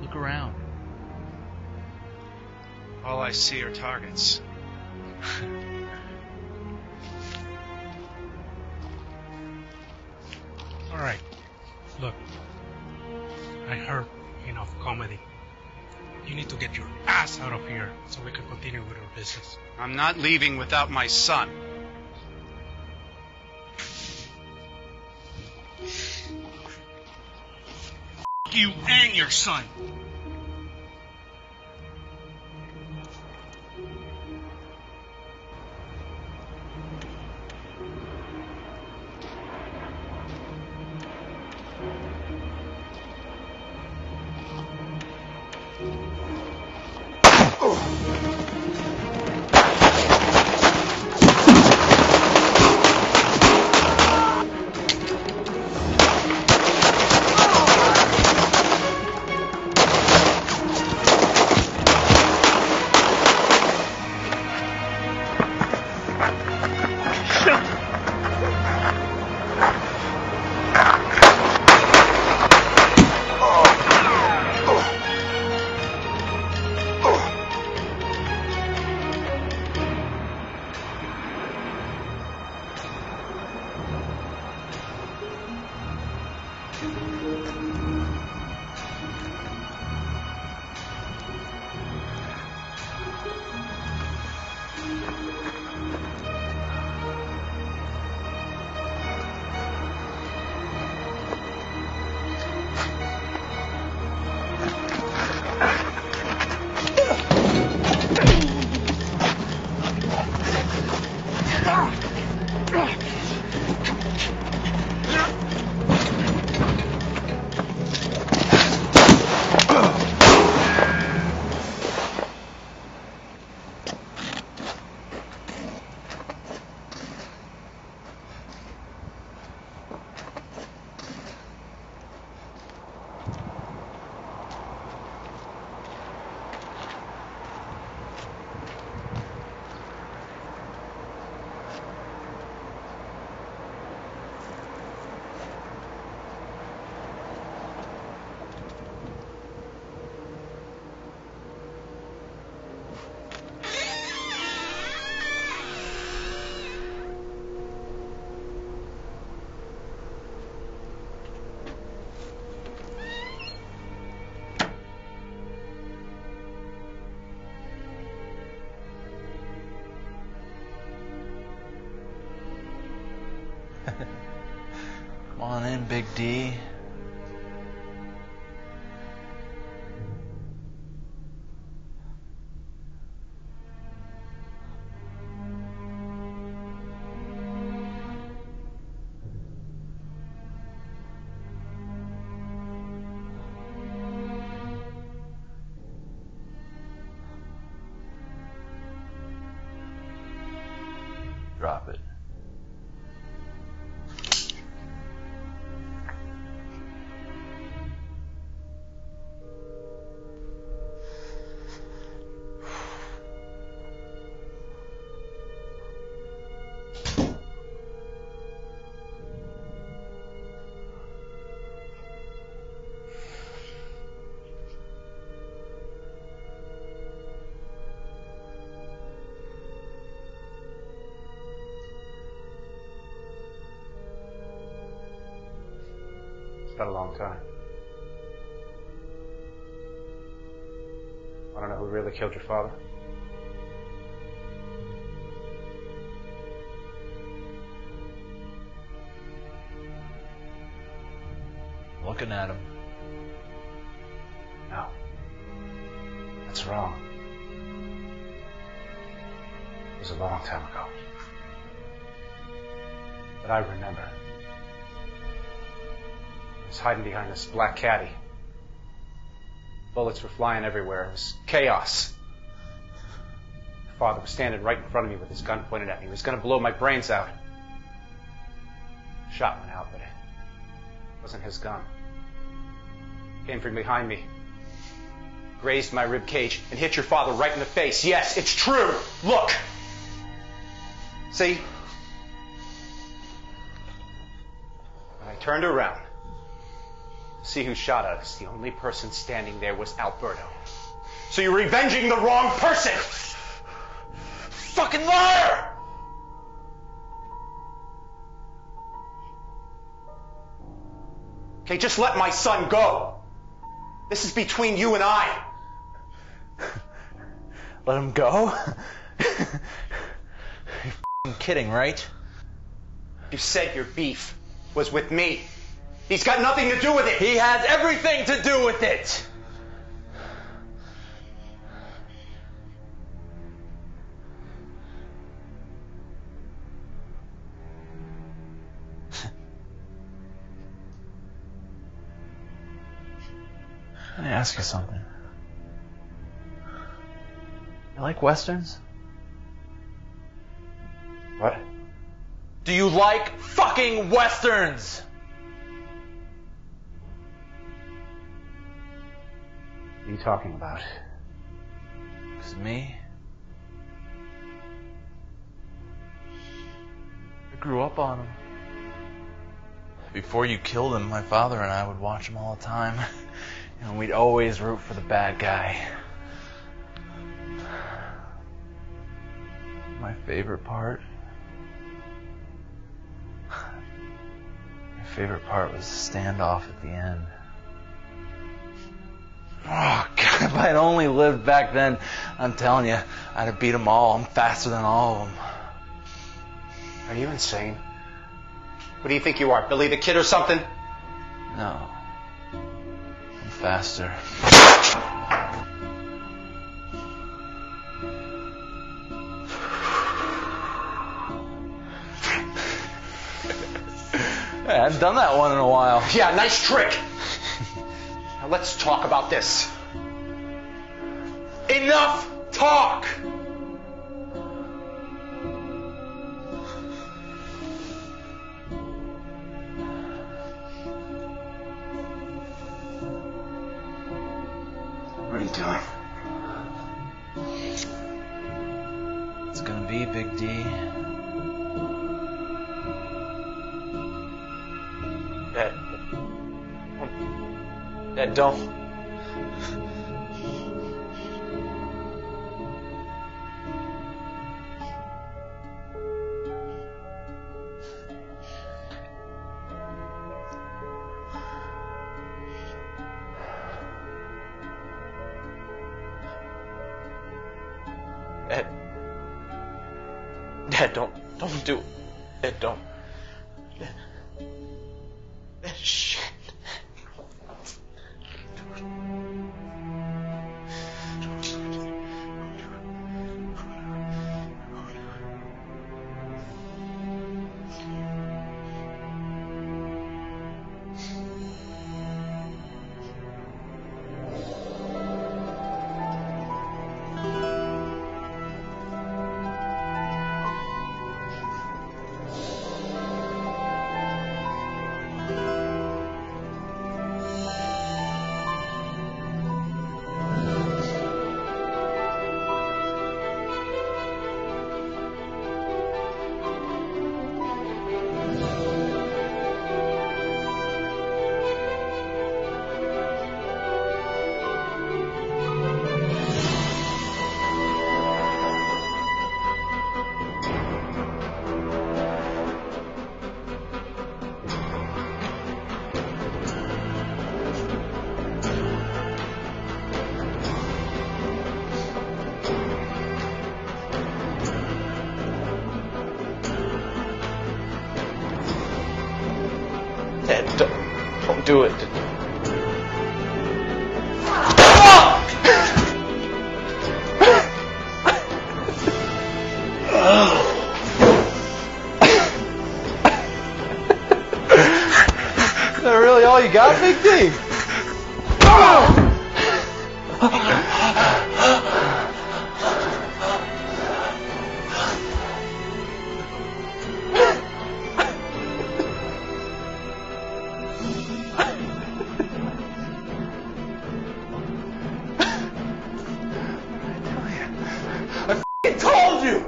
Look around. All I see are targets. All right. Look, I heard enough comedy. You need to get your ass out of here so we can continue with our business. I'm not leaving without my son. You and your son. Come on in, Big D. Drop it. It's been a long time. Want to know who really killed your father? Looking at him. No. That's wrong. It was a long time ago. But I remember. I was hiding behind this black caddy. Bullets were flying everywhere. It was chaos. My father was standing right in front of me with his gun pointed at me. He was going to blow my brains out. Shot went out, but it wasn't his gun. Came from behind me. Grazed my rib cage and hit your father right in the face. Yes, it's true. Look. See? When I turned around to see who shot at us, the only person standing there was Alberto. So you're revenging the wrong person! Fucking liar! Okay, just let my son go. This is between you and I. Let him go? You're kidding, right? You said your beef was with me. He's got nothing to do with it. He has everything to do with it. Let me ask you something. You like Westerns? What? Do you like fucking Westerns? What are you talking about? 'Cause me? I grew up on them. Before you killed him, my father and I would watch them all the time. And we'd always root for the bad guy. My favorite part? My favorite part was the standoff at the end. Oh, God, if I'd only lived back then, I'm telling you, I'd have beat them all. I'm faster than all of them. Are you insane? What do you think you are, Billy the Kid or something? No. I'm faster. I hadn't done that one in a while. Yeah, nice trick. Now let's talk about this. Enough talk! What are you doing? It's gonna be Big D. Dad, don't. Dad, don't do it. Dad, don't. Shit. Dad, don't do it. Is that really all you got, Big D? I told you!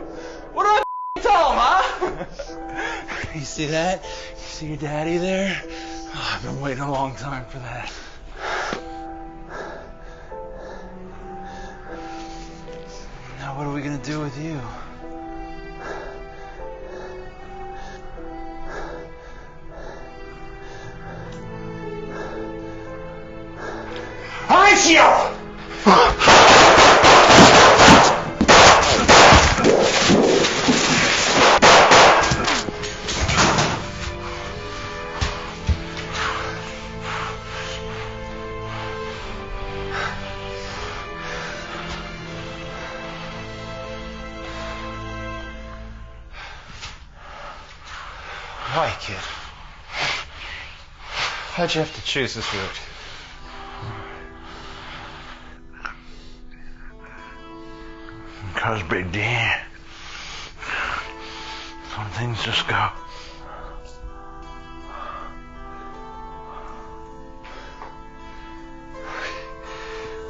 What do I tell him, huh? You see that? You see your daddy there? Oh, I've been waiting a long time for that. Now what are we gonna do with you? Horatio! Why, kid? Why'd you have to choose this route? Because Big D. Some things just go.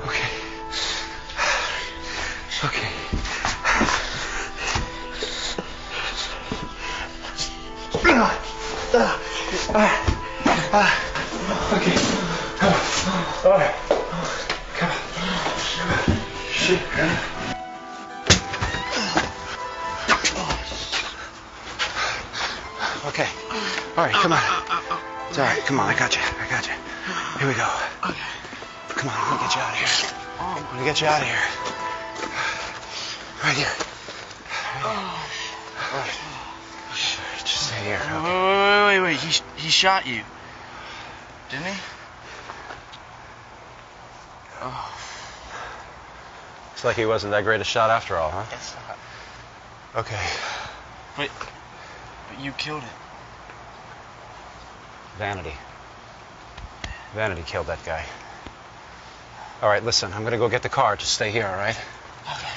Okay. Okay. Okay. All right. Come on. Shit. Okay. All right, come on. It's all right. Come on, I got you. I got you. Here we go. Okay. Come on, I'm gonna get you out of here. I'm gonna get you out of here. Right here. All right. Just stay here. Okay. Wait. He shot you, didn't he? Oh. Looks like he wasn't that great a shot after all, huh? It's not. Okay. But you killed it. Vanity. Vanity killed that guy. All right, listen, I'm gonna go get the car. Just stay here, all right? Okay.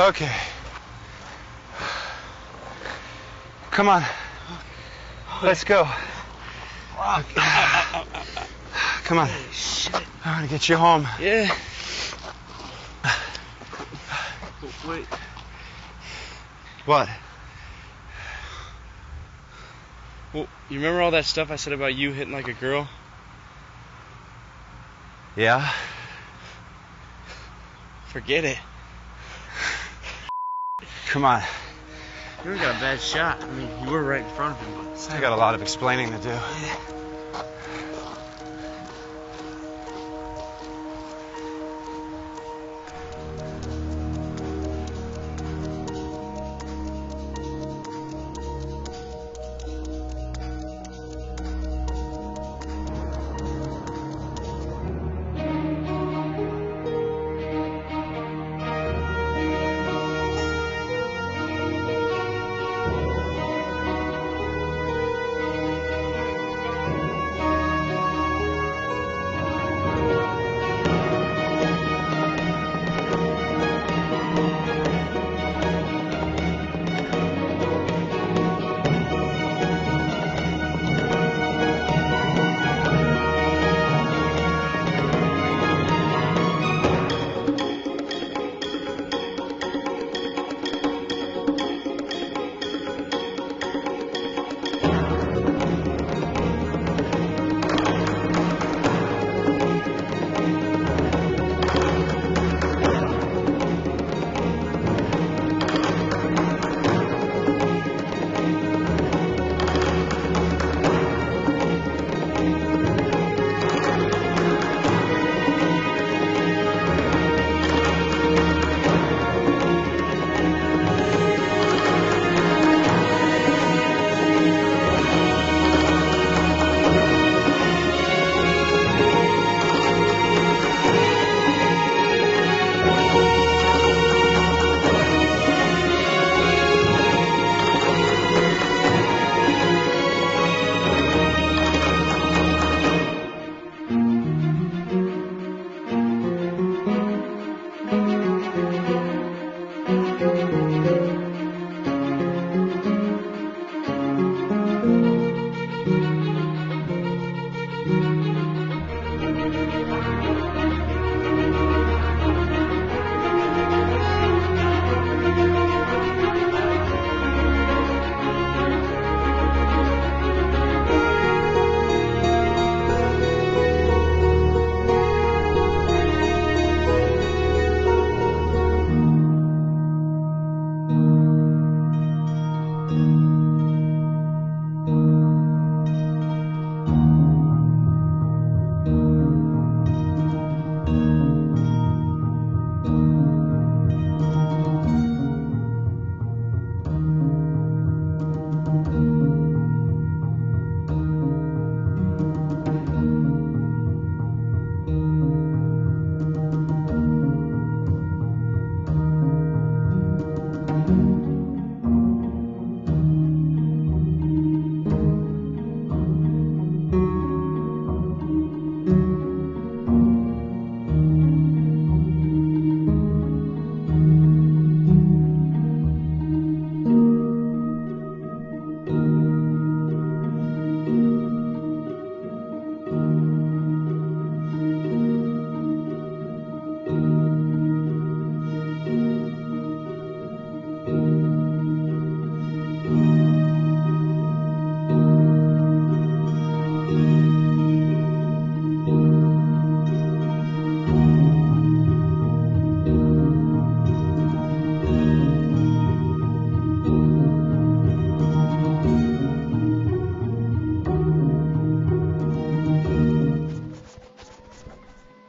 Okay. Come on. Let's go. Come on. I want to get you home. Yeah. Wait. What? Well, you remember all that stuff I said about you hitting like a girl? Yeah? Forget it. Come on. You got a bad shot. I mean, you were right in front of him. But I got a lot of explaining to do.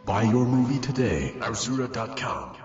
Buy your movie today. Arzura.com.